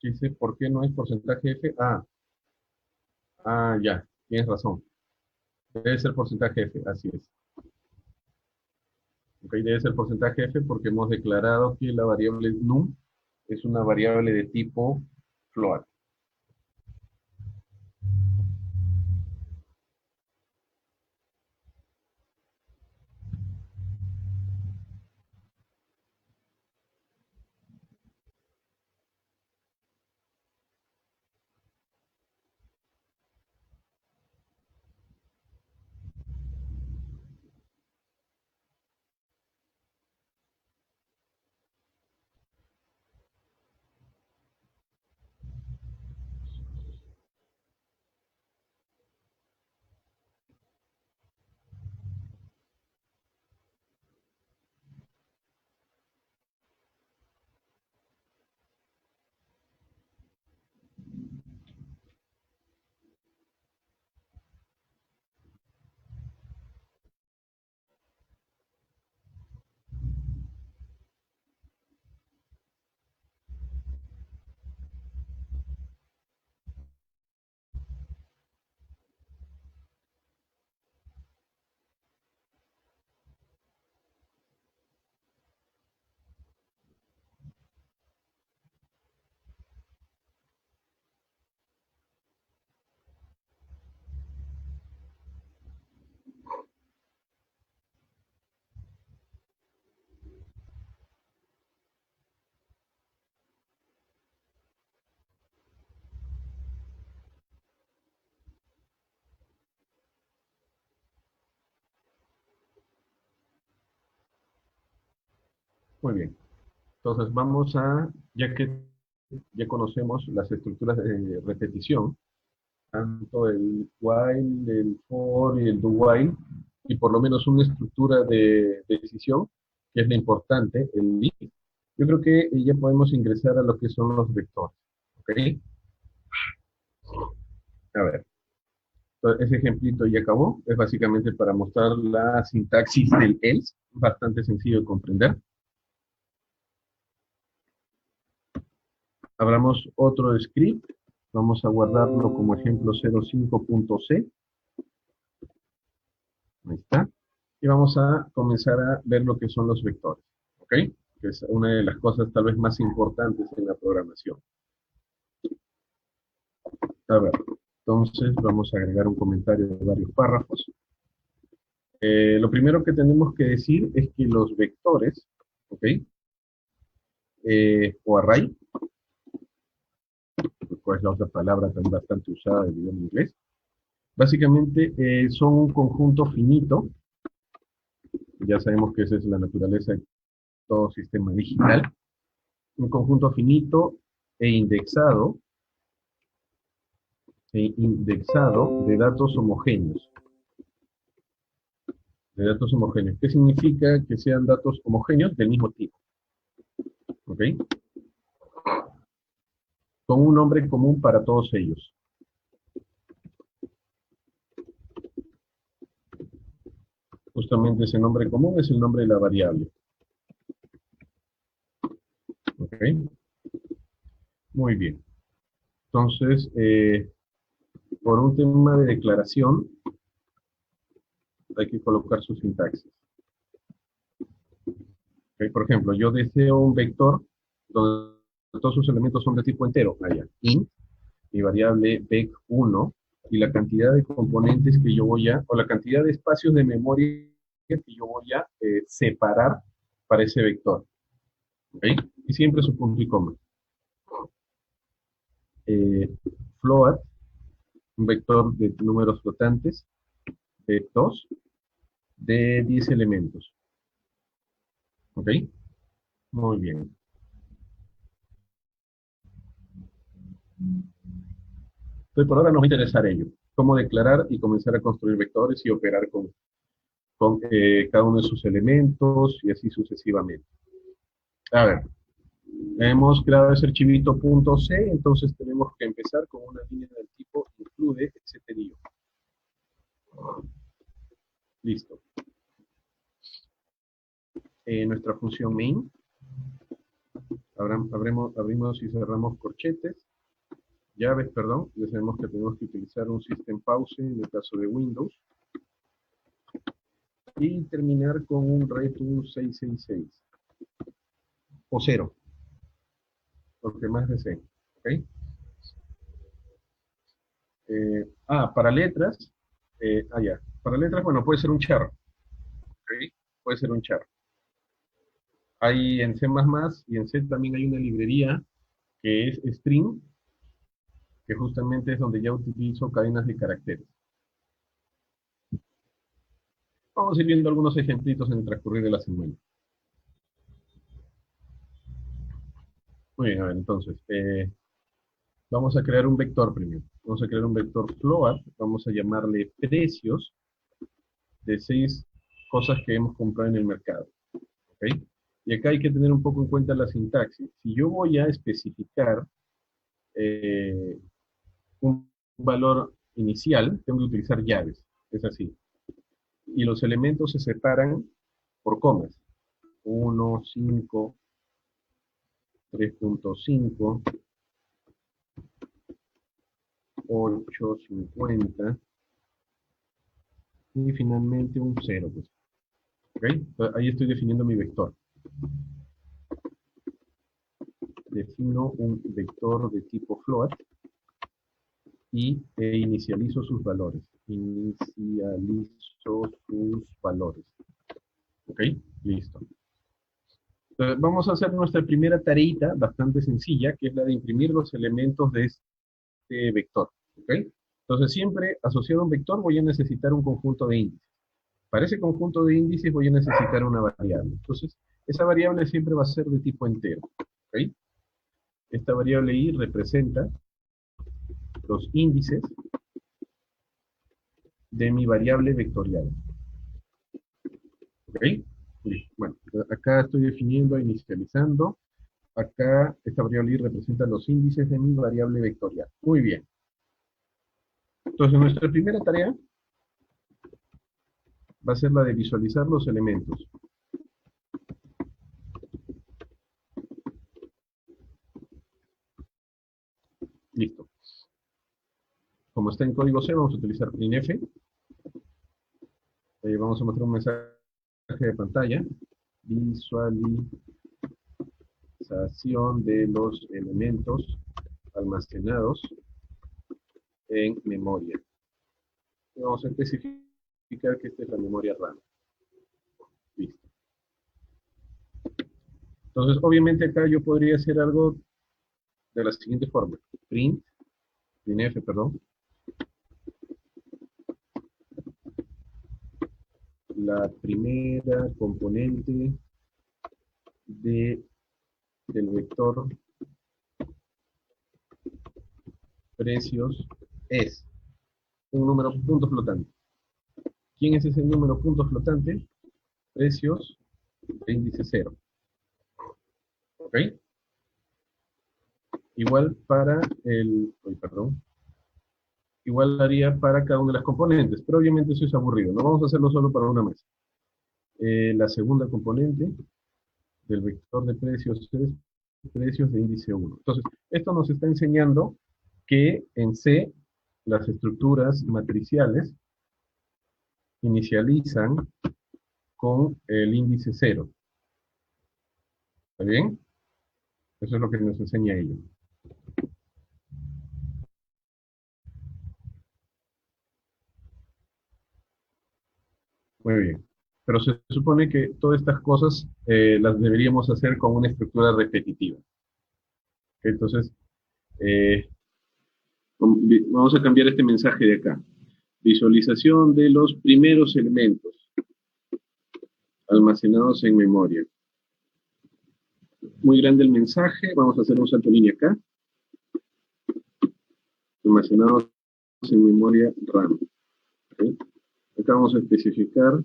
Speaker 2: Dice, ¿por qué no es porcentaje F? Ya, tienes razón. Debe ser porcentaje F, así es. Ok, debe ser porcentaje F porque hemos declarado que la variable num es una variable de tipo float. Muy bien. Entonces vamos a, ya que ya conocemos las estructuras de repetición, tanto el while, el for y el do while, y por lo menos una estructura de decisión, que es la importante, el if. Yo creo que ya podemos ingresar a lo que son los vectores. ¿Ok? A ver, entonces, ese ejemplito ya acabó. Es básicamente para mostrar la sintaxis del else, bastante sencillo de comprender. Abramos otro script. Vamos a guardarlo como ejemplo 05.c. Ahí está. Y vamos a comenzar a ver lo que son los vectores. ¿Ok? Que es una de las cosas tal vez más importantes en la programación. A ver, entonces vamos a agregar un comentario de varios párrafos. Lo primero que tenemos que decir es que los vectores, ¿ok? O array, cuál es la otra palabra también bastante usada del idioma inglés, básicamente son un conjunto finito. Ya sabemos que esa es la naturaleza de todo sistema digital. Un conjunto finito e indexado de datos homogéneos. De datos homogéneos. ¿Qué significa que sean datos homogéneos del mismo tipo? ¿Ok? Con un nombre común para todos ellos. Justamente ese nombre común es el nombre de la variable. ¿Ok? Muy bien. Entonces, por un tema de declaración, hay que colocar su sintaxis. ¿Ok? Por ejemplo, yo deseo un vector donde todos sus elementos son de tipo entero. Allá, int, mi variable vec1, y la cantidad de componentes que yo voy a, o la cantidad de espacios de memoria que yo voy a separar para ese vector. ¿Ok? Y siempre su punto y coma. Float, un vector de números flotantes, de 2, de 10 elementos. ¿Ok? Muy bien. Entonces, por ahora nos va a interesar ello. Cómo declarar y comenzar a construir vectores y operar con cada uno de sus elementos y así sucesivamente. A ver, hemos creado ese archivito .c, entonces tenemos que empezar con una línea del tipo include, etc. Listo. Nuestra función main, abrimos y cerramos corchetes, llaves, perdón, ya sabemos que tenemos que utilizar un system pause en el caso de Windows, y terminar con un return 666, o 0, porque más deseen, ¿ok? Para letras, ya, para letras, bueno, puede ser un char, ¿ok? Puede ser un char. Hay en C++ y en C también hay una librería que es string, que justamente es donde ya utilizo cadenas de caracteres. Vamos a ir viendo algunos ejemplitos en el transcurrir de la semana. Muy bien, a ver, entonces, vamos a crear un vector primero. Vamos a crear un vector float, vamos a llamarle precios de 6 cosas que hemos comprado en el mercado. ¿Ok? Y acá hay que tener un poco en cuenta la sintaxis. Si yo voy a especificar un valor inicial, tengo que utilizar llaves. Es así. Y los elementos se separan por comas. 1, 5, 3.5, 8, 50, y finalmente un 0. Pues. ¿Okay? Entonces, ahí estoy definiendo mi vector. Defino un vector de tipo float y inicializo sus valores. Inicializo sus valores. ¿Ok? Listo. Entonces, vamos a hacer nuestra primera tareita bastante sencilla, que es la de imprimir los elementos de este vector. ¿Ok? Entonces, siempre asociado a un vector voy a necesitar un conjunto de índices. Para ese conjunto de índices voy a necesitar una variable. Entonces, Esa variable siempre va a ser de tipo entero. ¿Ok? Esta variable i representa los índices de mi variable vectorial. ¿Ok? Listo. Bueno, acá estoy definiendo, inicializando. Acá esta variable i representa los índices de mi variable vectorial. Muy bien. Entonces nuestra primera tarea va a ser la de visualizar los elementos. Listo. Como está en código C, vamos a utilizar printf. Vamos a mostrar un mensaje de pantalla. Visualización de los elementos almacenados en memoria. Y vamos a especificar que esta es la memoria RAM. Listo. Entonces, obviamente acá yo podría hacer algo de la siguiente forma. Printf, perdón. La primera componente del vector precios es un número punto flotante. ¿Quién es ese número punto flotante? Precios de índice 0. ¿Ok? Igual para igual haría para cada una de las componentes, pero obviamente eso es aburrido, no vamos a hacerlo solo para una mesa. La segunda componente del vector de precios es precios de índice 1. Entonces, esto nos está enseñando que en C las estructuras matriciales inicializan con el índice 0. ¿Está bien? Eso es lo que nos enseña ello. Muy bien. Pero se supone que todas estas cosas las deberíamos hacer con una estructura repetitiva. Entonces, eh, vamos a cambiar este mensaje de acá. Visualización de los primeros elementos almacenados en memoria. Muy grande el mensaje, vamos a hacer un salto de línea acá. Almacenados en memoria RAM. ¿Okay? Acá vamos a especificar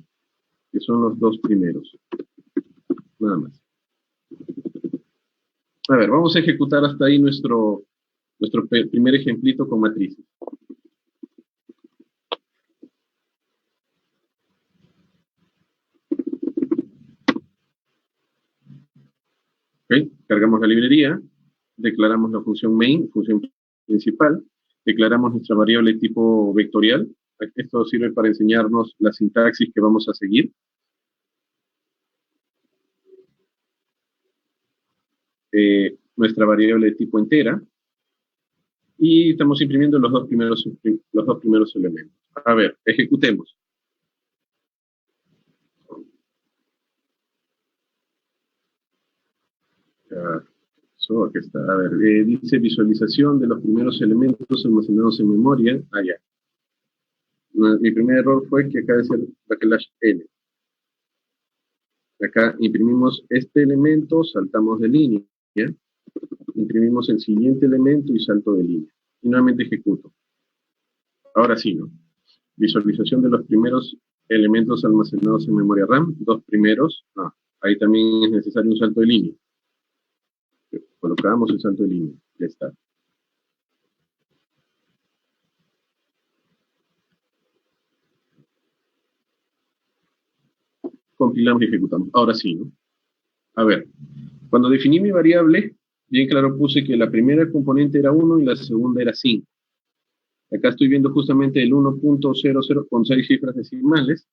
Speaker 2: que son los dos primeros. Nada más. A ver, vamos a ejecutar hasta ahí nuestro primer ejemplito con matrices. ¿Okay? Cargamos la librería, declaramos la función main, función principal, declaramos nuestra variable tipo vectorial. Esto sirve para enseñarnos la sintaxis que vamos a seguir. Nuestra variable de tipo entera. Y estamos imprimiendo los dos primeros elementos. A ver, ejecutemos. Aquí está. A ver, dice visualización de los primeros elementos almacenados en memoria. Ah, ya. Mi primer error fue que acá debe ser backslash n. Acá imprimimos este elemento, saltamos de línea, imprimimos el siguiente elemento y salto de línea. Y nuevamente ejecuto. Ahora sí, ¿no? Visualización de los primeros elementos almacenados en memoria RAM, dos primeros. Ahí también es necesario un salto de línea. Colocamos el salto de línea. Ya está. Compilamos y ejecutamos. Ahora sí, ¿no? A ver, cuando definí mi variable, bien claro puse que la primera componente era 1 y la segunda era 5. Acá estoy viendo justamente el 1.00 con 6 cifras decimales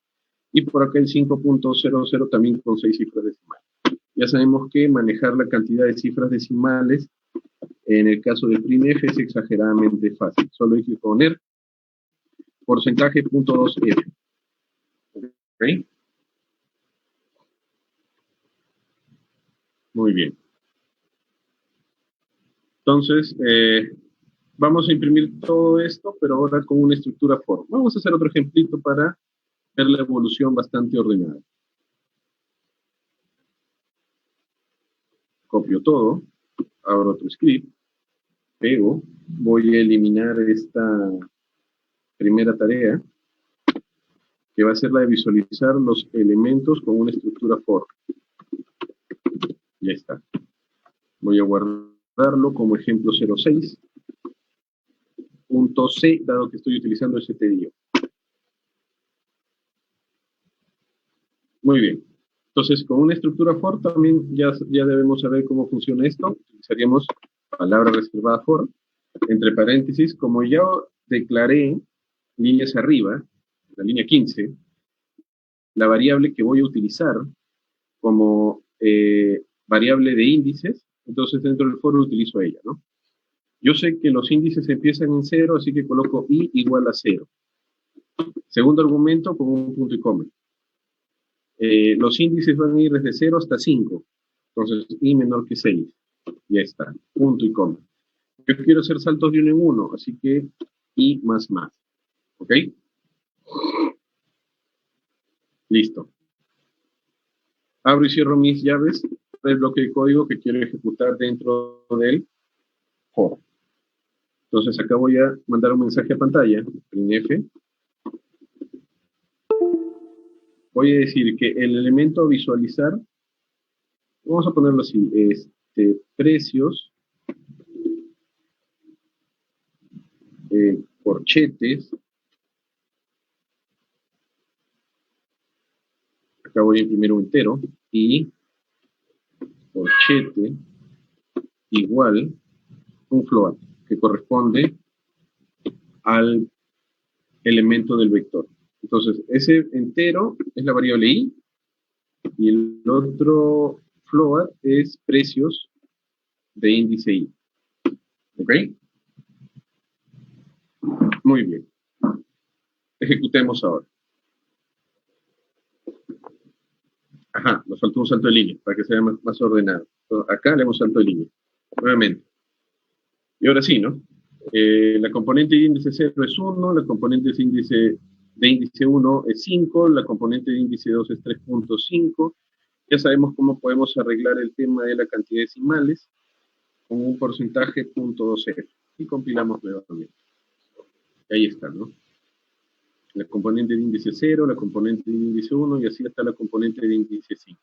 Speaker 2: y por acá el 5.00 también con 6 cifras decimales. Ya sabemos que manejar la cantidad de cifras decimales en el caso de printf es exageradamente fácil. Solo hay que poner porcentaje .2f. ¿Ok? Muy bien. Entonces, vamos a imprimir todo esto, pero ahora con una estructura for. Vamos a hacer otro ejemplito para ver la evolución bastante ordenada. copio todo, abro otro script, pego, voy a eliminar esta primera tarea, que va a ser la de visualizar los elementos con una estructura for. Ya está. Voy a guardarlo como ejemplo 06, punto C, dado que estoy utilizando stdio. Muy bien. Entonces, con una estructura for también ya debemos saber cómo funciona esto. Utilizaríamos palabra reservada for, entre paréntesis, como ya declaré líneas arriba, la línea 15, la variable que voy a utilizar como variable de índices, entonces dentro del for utilizo ella, ¿no? Yo sé que los índices empiezan en 0, así que coloco i igual a 0. Segundo argumento con un punto y coma. Los índices van a ir desde 0 hasta 5. Entonces, i menor que 6. Ya está, punto y coma. Yo quiero hacer saltos de 1 en 1, así que i más más. ¿Ok? Listo. Abro y cierro mis llaves del bloque de código que quiero ejecutar dentro del for. Entonces acá voy a mandar un mensaje a pantalla, printf. Voy a decir que el elemento a visualizar, vamos a ponerlo así, precios, corchetes, acá voy a imprimir un entero, y corchete igual un float, que corresponde al elemento del vector. Entonces, ese entero es la variable i, y el otro float es precios de índice i. ¿Ok? Muy bien. Ejecutemos ahora. Ajá, nos faltó un salto de línea para que sea más ordenado. Entonces, acá le damos salto de línea. Nuevamente. Y ahora sí, ¿no? La componente de índice 0 es 1, la componente de índice 1 es 5, la componente de índice 2 es 3.5. Ya sabemos cómo podemos arreglar el tema de la cantidad de decimales con un porcentaje .20. Y compilamos nuevamente. Ahí está, ¿no? La componente de índice 0, la componente de índice 1 y así hasta la componente de índice 5.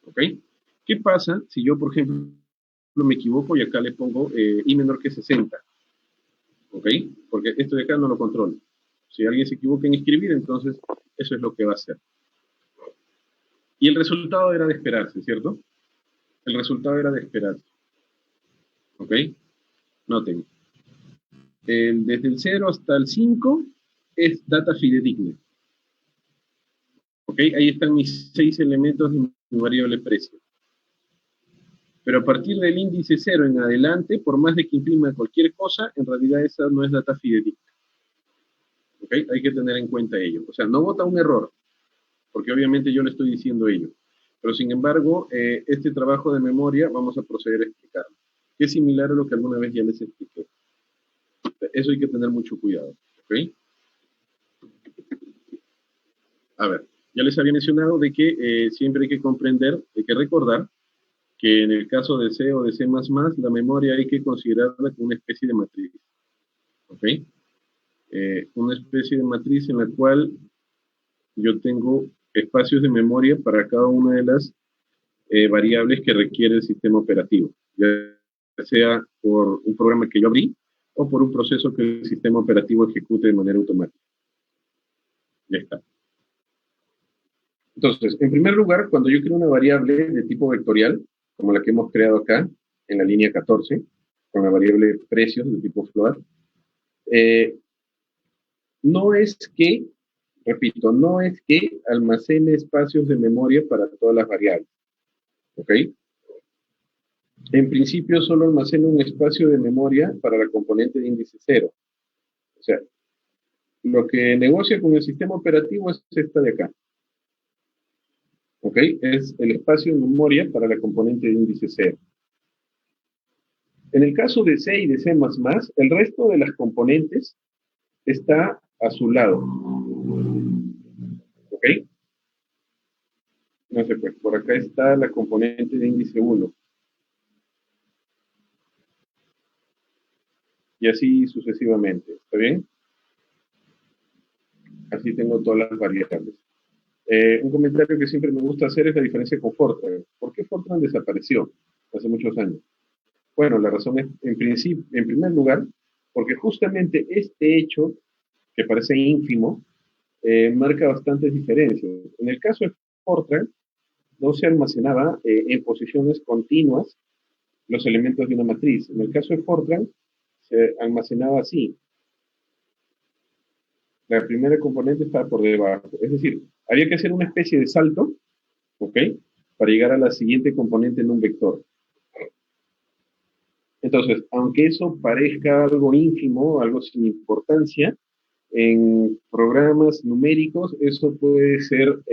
Speaker 2: ¿Ok? ¿Qué pasa si yo, por ejemplo, me equivoco y acá le pongo i menor que 60? ¿Ok? Porque esto de acá no lo controlo. Si alguien se equivoca en escribir, entonces eso es lo que va a hacer. Y el resultado era de esperarse, ¿cierto? El resultado era de esperarse. ¿Ok? Noten. Desde el 0 hasta el 5 es data fidedigna. ¿Ok? Ahí están mis 6 elementos de mi variable precio. Pero a partir del índice 0 en adelante, por más de que imprima cualquier cosa, en realidad esa no es data fidedigna. ¿Ok? Hay que tener en cuenta ello. O sea, no bota un error, porque obviamente yo le estoy diciendo ello. Pero sin embargo, este trabajo de memoria vamos a proceder a explicarlo, que es similar a lo que alguna vez ya les expliqué. Eso hay que tener mucho cuidado. ¿Ok? A ver, ya les había mencionado de que siempre hay que comprender, hay que recordar que en el caso de C o de C++, la memoria hay que considerarla como una especie de matriz. ¿Ok? Una especie de matriz en la cual yo tengo espacios de memoria para cada una de las variables que requiere el sistema operativo, ya sea por un programa que yo abrí o por un proceso que el sistema operativo ejecute de manera automática. Ya está. Entonces, en primer lugar, cuando yo creo una variable de tipo vectorial, como la que hemos creado acá, en la línea 14, con la variable precios de tipo float, no es que, repito, no es que almacene espacios de memoria para todas las variables. ¿Ok? En principio solo almacena un espacio de memoria para la componente de índice 0. O sea, lo que negocia con el sistema operativo es esta de acá. ¿Ok? Es el espacio de memoria para la componente de índice 0. En el caso de C y de C++, el resto de las componentes está a su lado. ¿Ok? No sé, pues por acá está la componente de índice 1. y así sucesivamente. ¿Está bien? Así tengo todas las variables. Un comentario que siempre me gusta hacer es la diferencia con Fortran. ¿Por qué Fortran desapareció hace muchos años? Bueno, la razón es, en principio, en primer lugar, porque justamente este hecho, que parece ínfimo, marca bastantes diferencias. En el caso de Fortran, no se almacenaba en posiciones continuas los elementos de una matriz. En el caso de Fortran, se almacenaba así. La primera componente estaba por debajo. Es decir, había que hacer una especie de salto, ¿ok? Para llegar a la siguiente componente en un vector. Entonces, aunque eso parezca algo ínfimo, algo sin importancia, en programas numéricos eso puede ser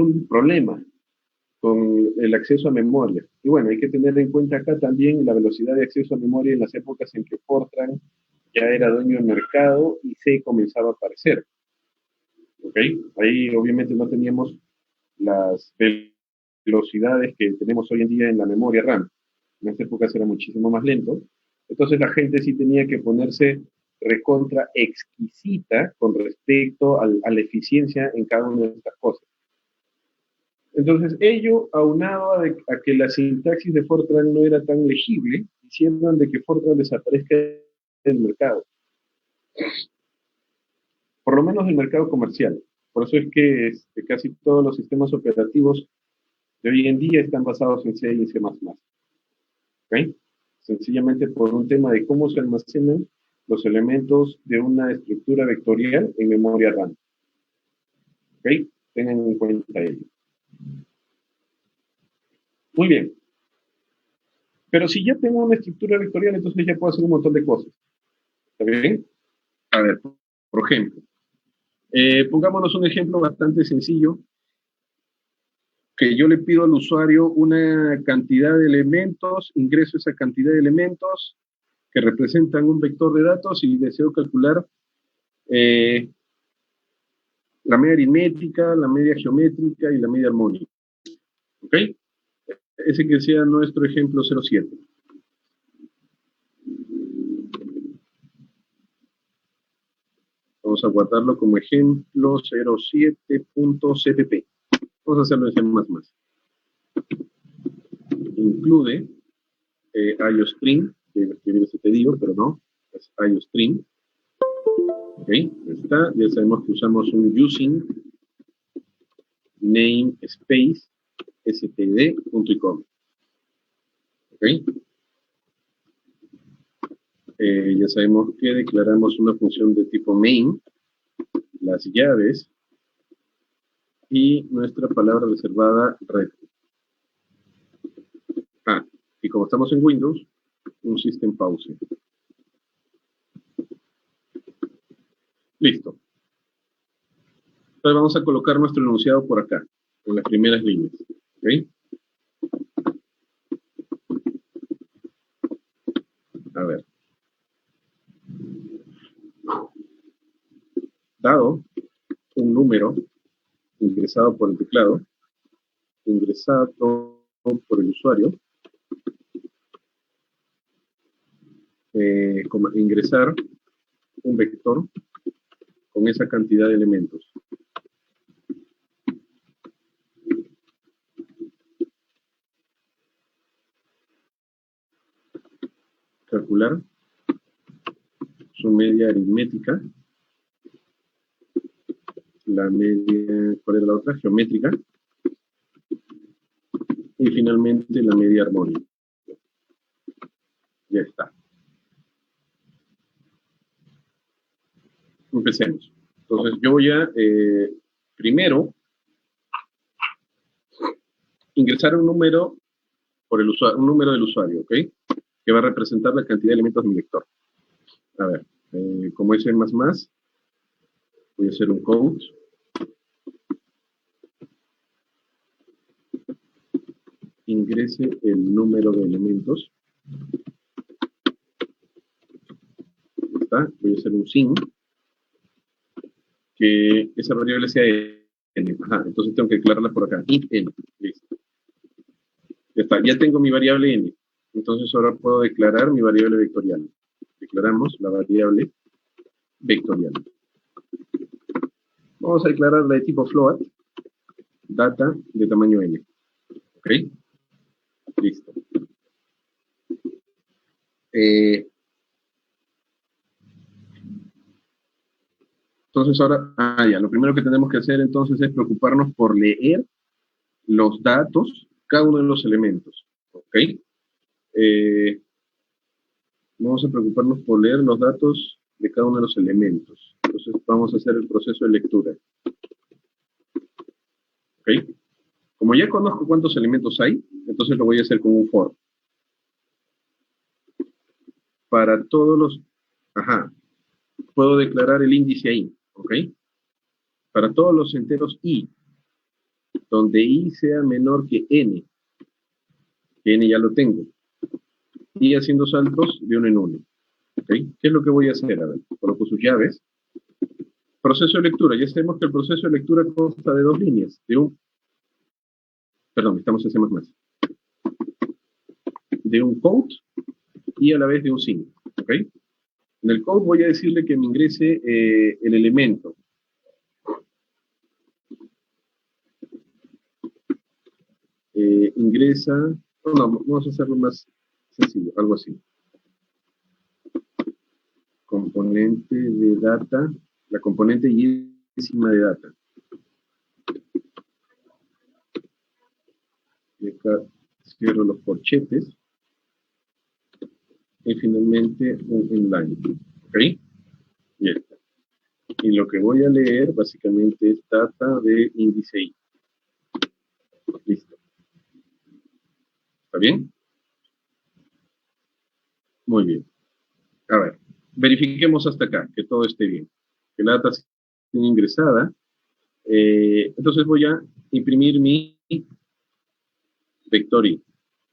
Speaker 2: un problema con el acceso a memoria. Y bueno, hay que tener en cuenta acá también la velocidad de acceso a memoria en las épocas en que Fortran ya era dueño del mercado y C comenzaba a aparecer. ¿Ok? Ahí obviamente no teníamos las velocidades que tenemos hoy en día en la memoria RAM. En esta época era muchísimo más lento. Entonces la gente sí tenía que ponerse recontra exquisita con respecto a la eficiencia en cada una de estas cosas. Entonces, ello, aunado a que la sintaxis de Fortran no era tan legible, hicieron de que Fortran desaparezca del mercado, por lo menos del mercado comercial. Por eso es que casi todos los sistemas operativos de hoy en día están basados en C y en C++. ¿Okay? Sencillamente por un tema de cómo se almacenan los elementos de una estructura vectorial en memoria RAM. ¿Okay? Tengan en cuenta ello. Muy bien. Pero si ya tengo una estructura vectorial, entonces ya puedo hacer un montón de cosas. ¿Está bien? A ver, por ejemplo, pongámonos un ejemplo bastante sencillo, que yo le pido al usuario una cantidad de elementos, ingreso esa cantidad de elementos que representan un vector de datos y deseo calcular la media aritmética, la media geométrica y la media armónica. ¿Ok? Ese que sea nuestro ejemplo 07. Vamos a guardarlo como ejemplo 07.cpp. Vamos a hacerlo en C++. Include IOString, que iba a escribir ese pedido, pero no, es IOString. Ok, está, ya sabemos que usamos un using namespace std.com. Ok, ya sabemos que declaramos una función de tipo main, las llaves y nuestra palabra reservada red. Y como estamos en Windows, un system pause. Listo. Entonces vamos a colocar nuestro enunciado por acá, en las primeras líneas. ¿Ok? A ver. Dado un número ingresado por el teclado, ingresado por el usuario, ingresar un vector con esa cantidad de elementos. Calcular su media aritmética, la media, ¿cuál era la otra? Geométrica, y finalmente la media armónica. Ya está. Empecemos. Entonces yo voy a, primero, ingresar un número por el usuario, un número del usuario, ¿ok? Que va a representar la cantidad de elementos de mi vector. A ver, como es en más, voy a hacer un code. Ingrese el número de elementos. ¿Está? Voy a hacer un sin. Que esa variable sea n. Ajá, entonces tengo que declararla por acá. Int n. Listo. Ya está. Ya tengo mi variable n. Entonces ahora puedo declarar mi variable vectorial. Declaramos la variable vectorial. Vamos a declararla de tipo float, data de tamaño n. ¿Ok? Listo. Entonces ahora, ya, lo primero que tenemos que hacer entonces es preocuparnos por leer los datos, cada uno de los elementos. ¿Ok? Vamos a preocuparnos por leer los datos de cada uno de los elementos. Entonces vamos a hacer el proceso de lectura. ¿Ok? Como ya conozco cuántos elementos hay, entonces lo voy a hacer con un for. Para todos los... puedo declarar el índice ahí. ¿Ok? Para todos los enteros i, donde i sea menor que n ya lo tengo, y haciendo saltos de uno en uno. ¿Okay? ¿Qué es lo que voy a hacer? A ver, coloco sus llaves. Proceso de lectura. Ya sabemos que el proceso de lectura consta de dos líneas. Estamos en C++. De un code y a la vez de un signo. ¿Ok? En el code voy a decirle que me ingrese el elemento. Ingresa... No, vamos a hacerlo más sencillo, algo así. Componente de data, la componente y encima de data. Y acá cierro los corchetes. Y finalmente un inline. ¿Ok? Y está. Y lo que voy a leer básicamente es data de índice I. Listo. ¿Está bien? Muy bien. A ver, verifiquemos hasta acá, que todo esté bien. Que la data esté ingresada. Entonces voy a imprimir mi vector I.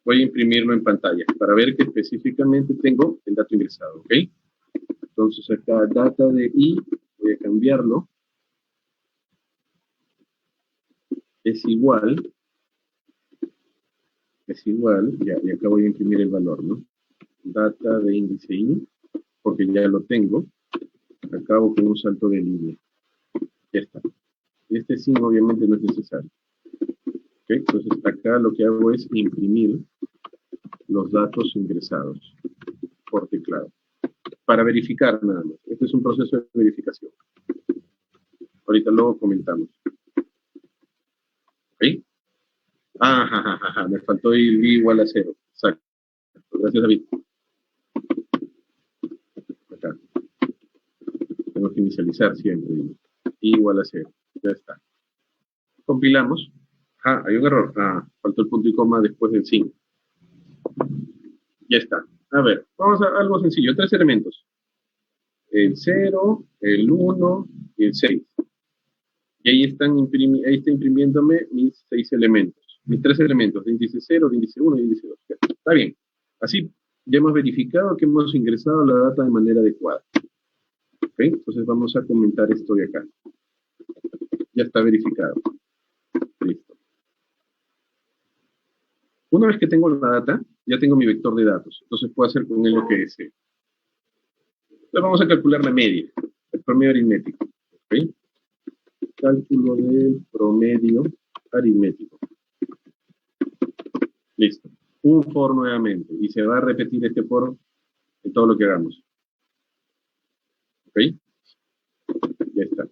Speaker 2: Voy a imprimirlo en pantalla para ver que específicamente tengo el dato ingresado, ¿ok? Entonces acá data de I, voy a cambiarlo. Es igual, y acá voy a imprimir el valor, ¿no? Data de índice I, porque ya lo tengo. Acabo con un salto de línea. Ya está. Este sí obviamente no es necesario. ¿Okay? Entonces acá lo que hago es imprimir los datos ingresados por teclado. Para verificar nada más. Este es un proceso de verificación. Ahorita luego comentamos. ¿Ok? Me faltó el i igual a 0. Exacto. Gracias, David. Acá. Tengo que inicializar siempre. I igual a 0. Ya está. Compilamos. Hay un error. Faltó el punto y coma después del 5. Ya está. A ver, vamos a algo sencillo. 3 elementos. El 0, el 1 y el 6. Y ahí está imprimiéndome mis 6 elementos. Mis 3 elementos, de índice 0, de índice 1 y de índice 2. Está bien. Así ya hemos verificado que hemos ingresado la data de manera adecuada. ¿Ok? Entonces vamos a comentar esto de acá. Ya está verificado. Listo. Una vez que tengo la data, ya tengo mi vector de datos. Entonces puedo hacer con él lo que desee. Entonces vamos a calcular la media, el promedio aritmético. ¿Ok? Cálculo del promedio aritmético. Listo. Un for nuevamente. Y se va a repetir este for en todo lo que hagamos. ¿Ok? Ya está.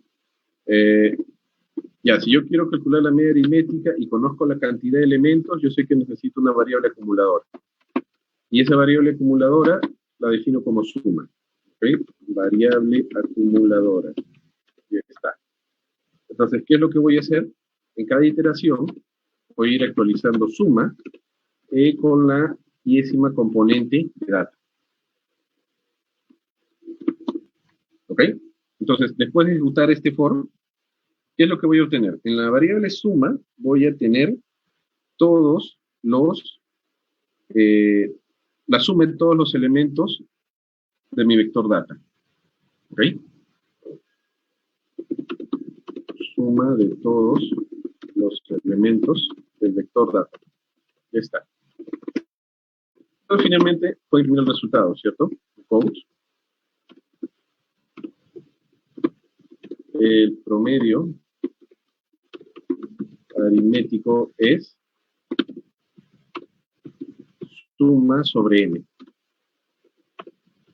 Speaker 2: Ya, si yo quiero calcular la media aritmética y conozco la cantidad de elementos, yo sé que necesito una variable acumuladora. Y esa variable acumuladora la defino como suma. ¿Ok? Variable acumuladora. Ya está. Entonces, ¿qué es lo que voy a hacer? En cada iteración voy a ir actualizando suma con la décima componente de data. ¿Ok? Entonces, después de ejecutar este for, ¿qué es lo que voy a obtener? En la variable suma voy a tener todos los, la suma de todos los elementos de mi vector data. ¿Ok? Suma de todos los elementos del vector data. Ya está. Entonces, finalmente, puedo imprimir el resultado, ¿cierto? Codes. El promedio aritmético es suma sobre n.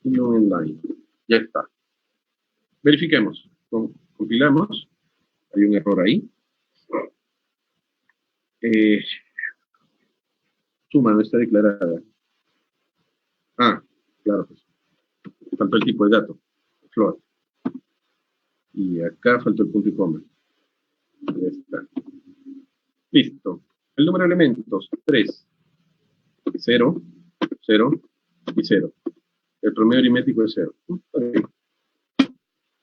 Speaker 2: No en line. Ya está. Verifiquemos. Compilamos. Hay un error ahí. Suma no está declarada. Ah, claro. Faltó el tipo de dato. Float. Y acá faltó el punto y coma. Ya está. Listo. El número de elementos, 3, 0, 0 y 0. El promedio aritmético es 0. Okay.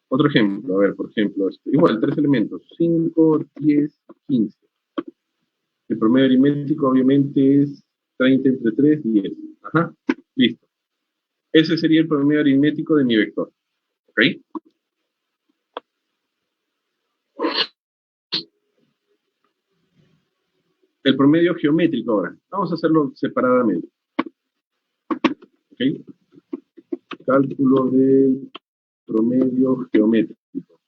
Speaker 2: Otro ejemplo, a ver, por ejemplo, igual, 3 elementos, 5, 10, 15. El promedio aritmético obviamente es 30 entre 3, 10. Ajá, listo. Ese sería el promedio aritmético de mi vector. ¿Ok? El promedio geométrico ahora. Vamos a hacerlo separadamente. ¿Ok? Cálculo del promedio geométrico.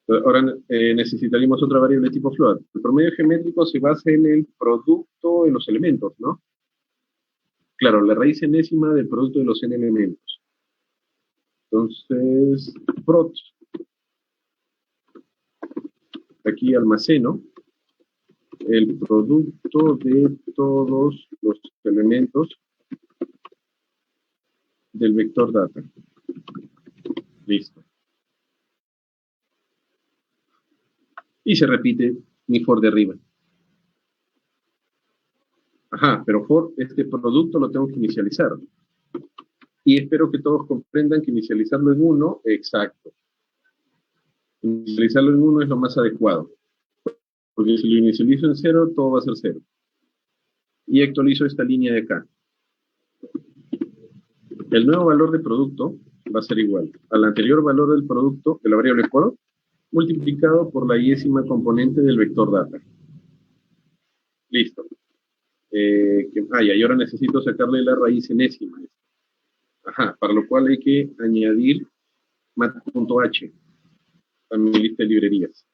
Speaker 2: Ahora necesitaríamos otra variable tipo float. El promedio geométrico se basa en el producto de los elementos, ¿no? Claro, la raíz enésima del producto de los n elementos. Entonces, prot, aquí almaceno el producto de todos los elementos del vector data. Listo. Y se repite mi for de arriba. Ajá, pero for este producto lo tengo que inicializar. Y espero que todos comprendan que inicializarlo en 1, exacto. Inicializarlo en 1 es lo más adecuado. Porque si lo inicializo en 0, todo va a ser 0. Y actualizo esta línea de acá. El nuevo valor de producto va a ser igual al anterior valor del producto de la variable por multiplicado por la y-ésima componente del vector data. Listo. Y ahora necesito sacarle la raíz enésima. Ajá, para lo cual hay que añadir mat.h a mi lista de librerías.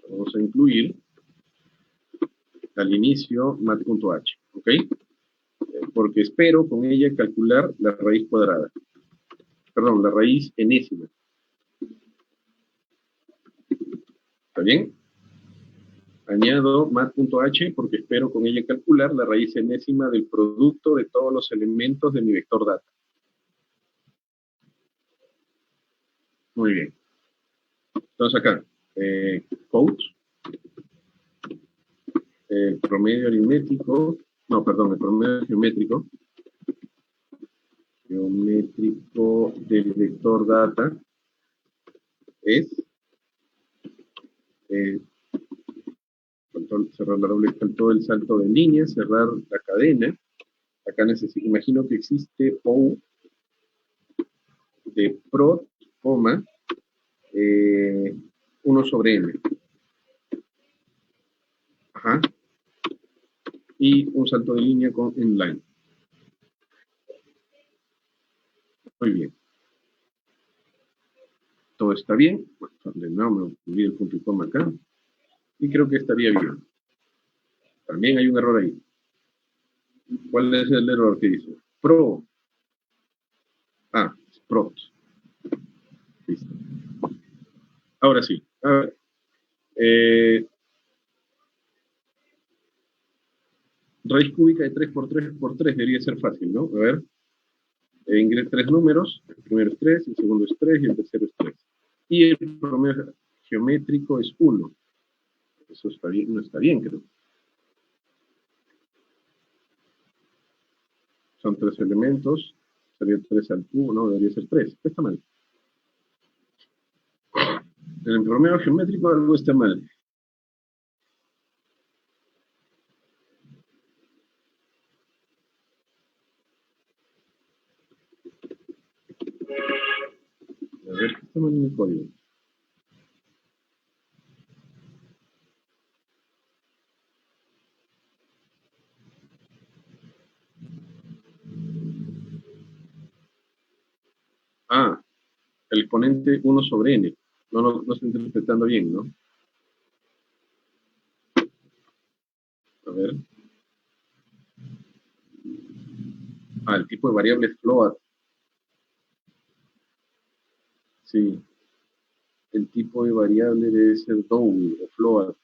Speaker 2: Vamos a incluir al inicio mat.h, ¿ok? Porque espero con ella calcular la raíz cuadrada. Perdón, la raíz enésima. ¿Está bien? Añado mat.h porque espero con ella calcular la raíz enésima del producto de todos los elementos de mi vector data. Muy bien. Entonces acá, code, el promedio aritmético, no, perdón, el promedio geométrico del vector data es cerrar la doble, faltó el salto de línea, cerrar la cadena. Acá imagino que existe O de prod, coma, 1 sobre m. Ajá. Y un salto de línea con inline. Muy bien. Todo está bien. Bueno, de nuevo me olvidé el punto y coma acá. Y creo que estaría bien. También hay un error ahí. ¿Cuál es el error que dice? Pro. Ah, prot. Listo. Ahora sí. A ver. Raíz cúbica de 3 por 3 por 3 debería ser fácil, ¿no? A ver. Ingreso 3 números. El primero es 3, el segundo es 3 y el tercero es 3. Y el promedio geométrico es 1. Eso está bien, no está bien, creo. Son 3 elementos. Sería 3 al cubo, no, debería ser 3. Está mal. En el promedio geométrico algo está mal. A ver, ¿qué está mal en el código? Ah, el exponente 1 sobre n. No estoy interpretando bien, ¿no? A ver. Ah, el tipo de variable es float. Sí. El tipo de variable debe ser dow o float.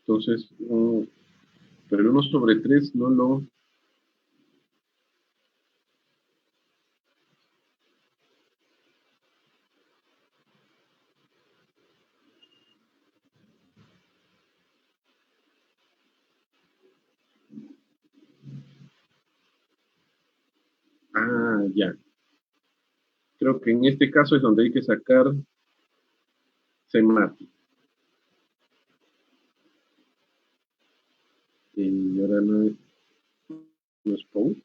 Speaker 2: Entonces, pero el 1 sobre 3 no lo... Ah, ya. Creo que en este caso es donde hay que sacar CMAT. Y ahora no es POU.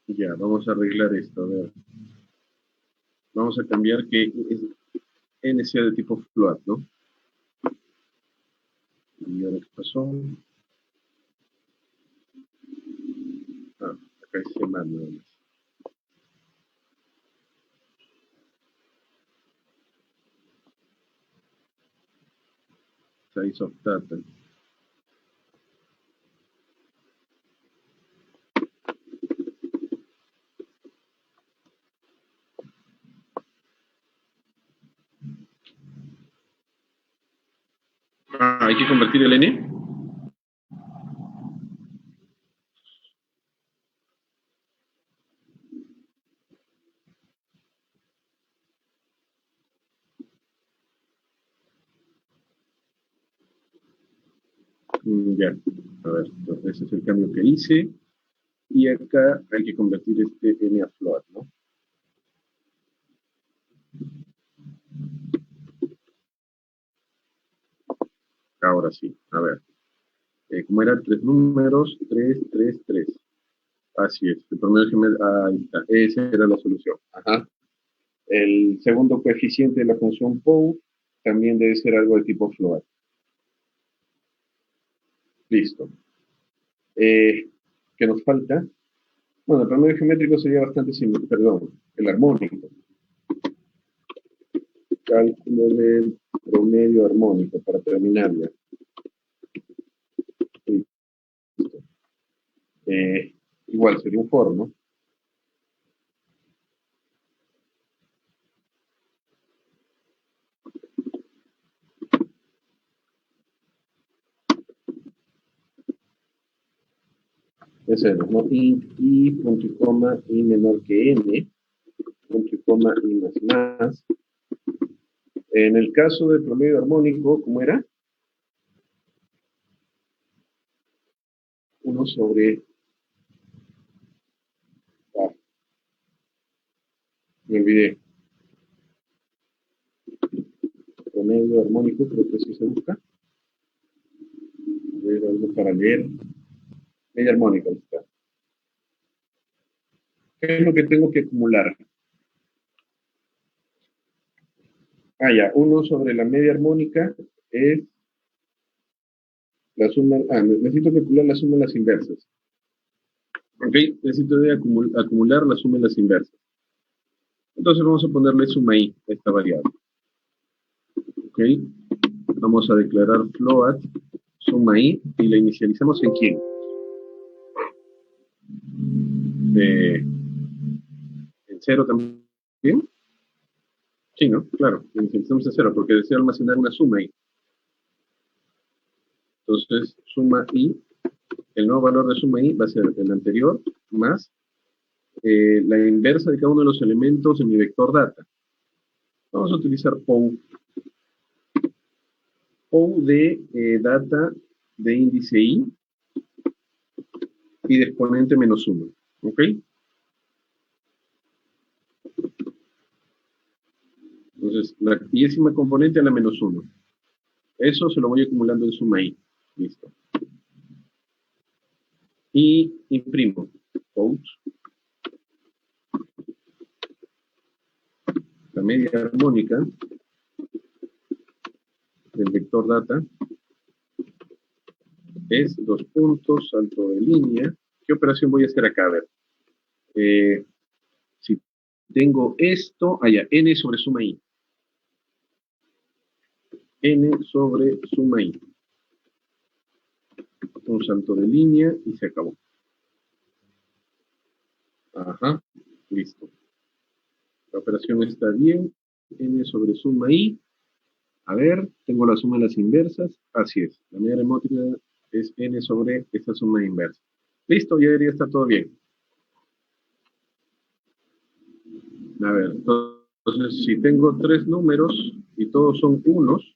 Speaker 2: Ya, vamos a arreglar esto. A ver. Vamos a cambiar que n sea de tipo float, ¿no? Y ahora qué pasó. Ah, acá es CMAT nada más. Size of data. Ah, hay que convertir el n. Ya, a ver, entonces ese es el cambio que hice. Y acá hay que convertir este n a float, ¿no? Ahora sí, a ver. Como eran tres números, 3, 3, 3. Así es, el promedio geométrico, ahí está, esa era la solución. Ajá. El segundo coeficiente de la función POU también debe ser algo de tipo float. Listo. ¿Qué nos falta? Bueno, el promedio geométrico sería bastante similar, perdón, el armónico. Cálculo del promedio armónico para terminarla. Listo. Igual sería un for, ¿no? Ese es, ¿no? Y punto y coma, y menor que n, punto y coma, y más más. En el caso del promedio armónico, ¿cómo era? 1 sobre... Ah, me olvidé. Promedio armónico, creo que sí se busca. A ver, algo para leer. Media armónica, ahí está. ¿Qué es lo que tengo que acumular? Ah, ya, 1 sobre la media armónica es la suma... Ah, necesito calcular la suma de las inversas. Ok, necesito acumular la suma de las inversas. Entonces vamos a ponerle suma i a esta variable. Ok, vamos a declarar float suma i y la inicializamos en quién? En cero también. Sí, ¿no? Claro, la inicializamos en cero porque deseo almacenar una suma i. Entonces, suma i, el nuevo valor de suma i va a ser el anterior más la inversa de cada uno de los elementos en mi vector data. Vamos a utilizar POU. POU de data de índice i y de exponente menos 1. ¿Ok? Entonces, la décima componente a la menos 1. Eso se lo voy acumulando en suma i. Listo. y imprimo. Quote. La media armónica del vector data es 2 puntos, salto de línea. ¿Qué operación voy a hacer acá? A ver. Si tengo esto, allá, n sobre suma i. N sobre suma i. Un salto de línea y se acabó. Ajá, listo. La operación está bien. N sobre suma i. A ver, tengo la suma de las inversas. Así es. La media remótica es n sobre esta suma inversa. Listo, ya debería estar todo bien. A ver, entonces si tengo 3 números y todos son unos,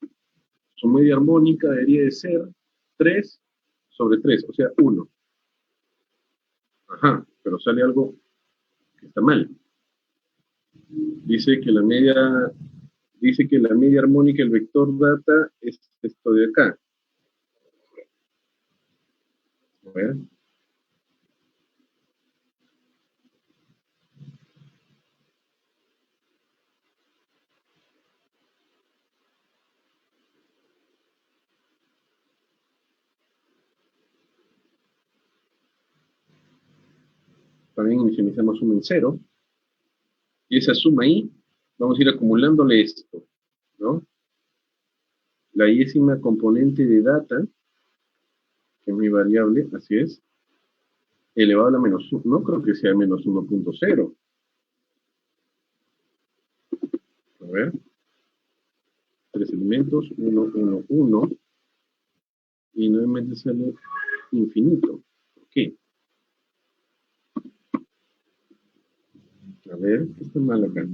Speaker 2: su media armónica debería de ser 3 sobre 3, o sea, 1. Ajá, pero sale algo que está mal. Dice que la media armónica del vector data es esto de acá. A ver. También inicializamos suma en 0. Y esa suma ahí, vamos a ir acumulándole esto, ¿no? La décima componente de data, que es mi variable, así es, elevado a la menos 1, no creo que sea menos 1.0. A ver, 3 elementos, 1, 1, 1, y nuevamente sale infinito. ¿Por qué? A ver, ¿qué está mal acá?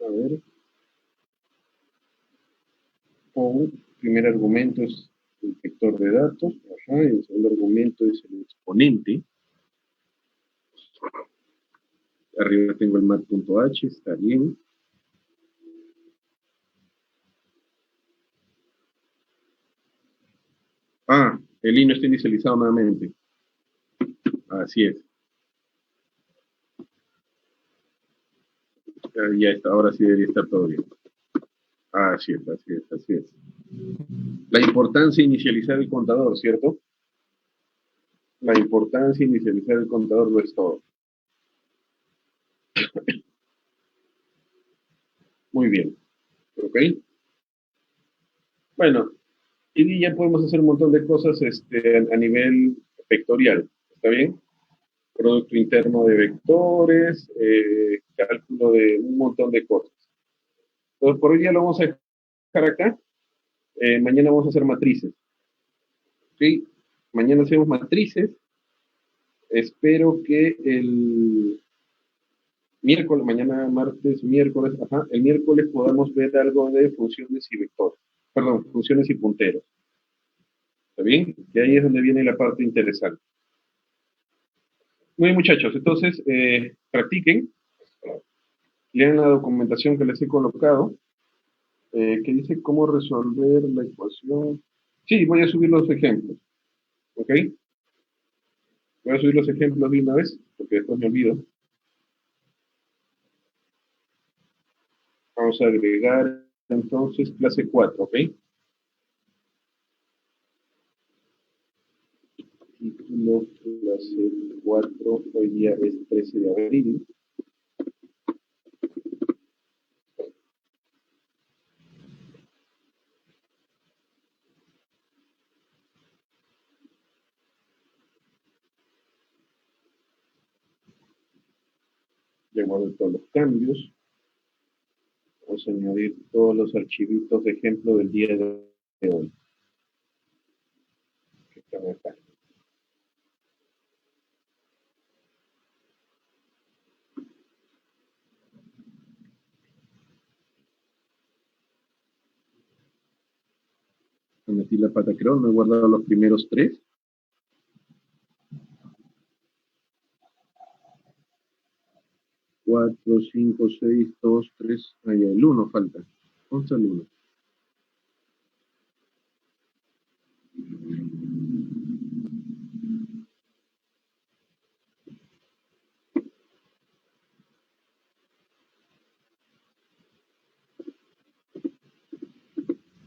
Speaker 2: A ver, o primer argumento es el vector de datos, ajá, y el segundo argumento es el exponente. Arriba tengo el mat.h, está bien. Ah, el i no está inicializado nuevamente. Así es. Ya está, ahora sí debería estar todo bien. Así es, así es, así es. La importancia de inicializar el contador, ¿cierto? La importancia de inicializar el contador lo es todo. Muy bien. ¿Ok? Bueno, y ya podemos hacer un montón de cosas a nivel vectorial. ¿Está bien? Producto interno de vectores, cálculo de un montón de cosas. Entonces, por hoy ya lo vamos a dejar acá. Mañana vamos a hacer matrices. ¿Sí? Mañana hacemos matrices. Espero que el miércoles, mañana martes, miércoles, ajá, el miércoles podamos ver algo de funciones y vectores. Perdón, funciones y punteros. ¿Está bien? Y ahí es donde viene la parte interesante. Muy bien, muchachos, entonces practiquen, lean la documentación que les he colocado, que dice cómo resolver la ecuación. Sí, voy a subir los ejemplos, ¿ok? Voy a subir los ejemplos de una vez, porque después me olvido. Vamos a agregar entonces clase 4, ¿ok? Título clase 4, hoy día es 13 de abril. Ya guardo todos los cambios. Vamos a añadir todos los archivitos de ejemplo del día de hoy. Que están acá. Metí la pata, creo, no he guardado los primeros tres. Cuatro, cinco, seis, dos, tres. Ahí el uno falta. ¿Dónde está el uno?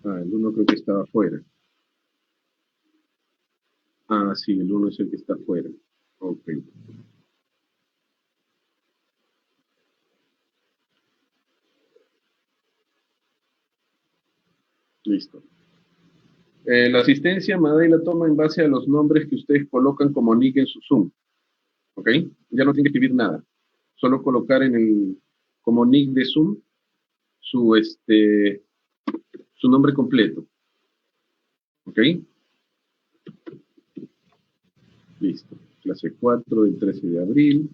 Speaker 2: Ah, el uno creo que estaba afuera. Ah, sí, el uno es el que está afuera. Ok, listo. La asistencia Maday la toma en base a los nombres que ustedes colocan como nick en su Zoom. ¿Ok? Ya no tiene que escribir nada. Solo colocar en el, como nick de Zoom su nombre completo. ¿Ok? Listo. Clase 4 del 13 de abril.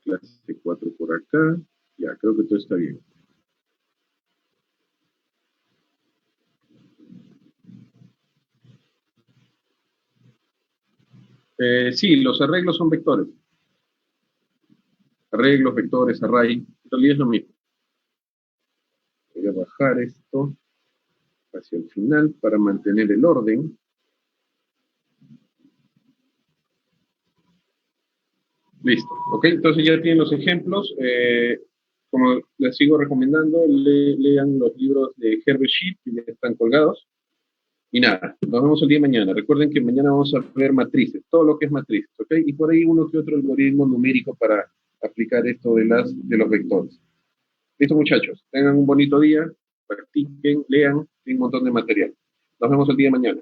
Speaker 2: Clase 4 por acá. Ya, creo que todo está bien. Sí, los arreglos son vectores. Arreglos, vectores, array. En realidad es lo mismo. Voy a bajar esto hacia el final para mantener el orden. Listo. Ok, entonces ya tienen los ejemplos. Como les sigo recomendando, lean los libros de Herbert Schiff que ya están colgados. Y nada, nos vemos el día de mañana. Recuerden que mañana vamos a ver matrices, todo lo que es matrices, ¿ok? Y por ahí uno que otro algoritmo numérico para aplicar esto de los vectores. Listo, muchachos. Tengan un bonito día, practiquen, lean, hay un montón de material. Nos vemos el día de mañana.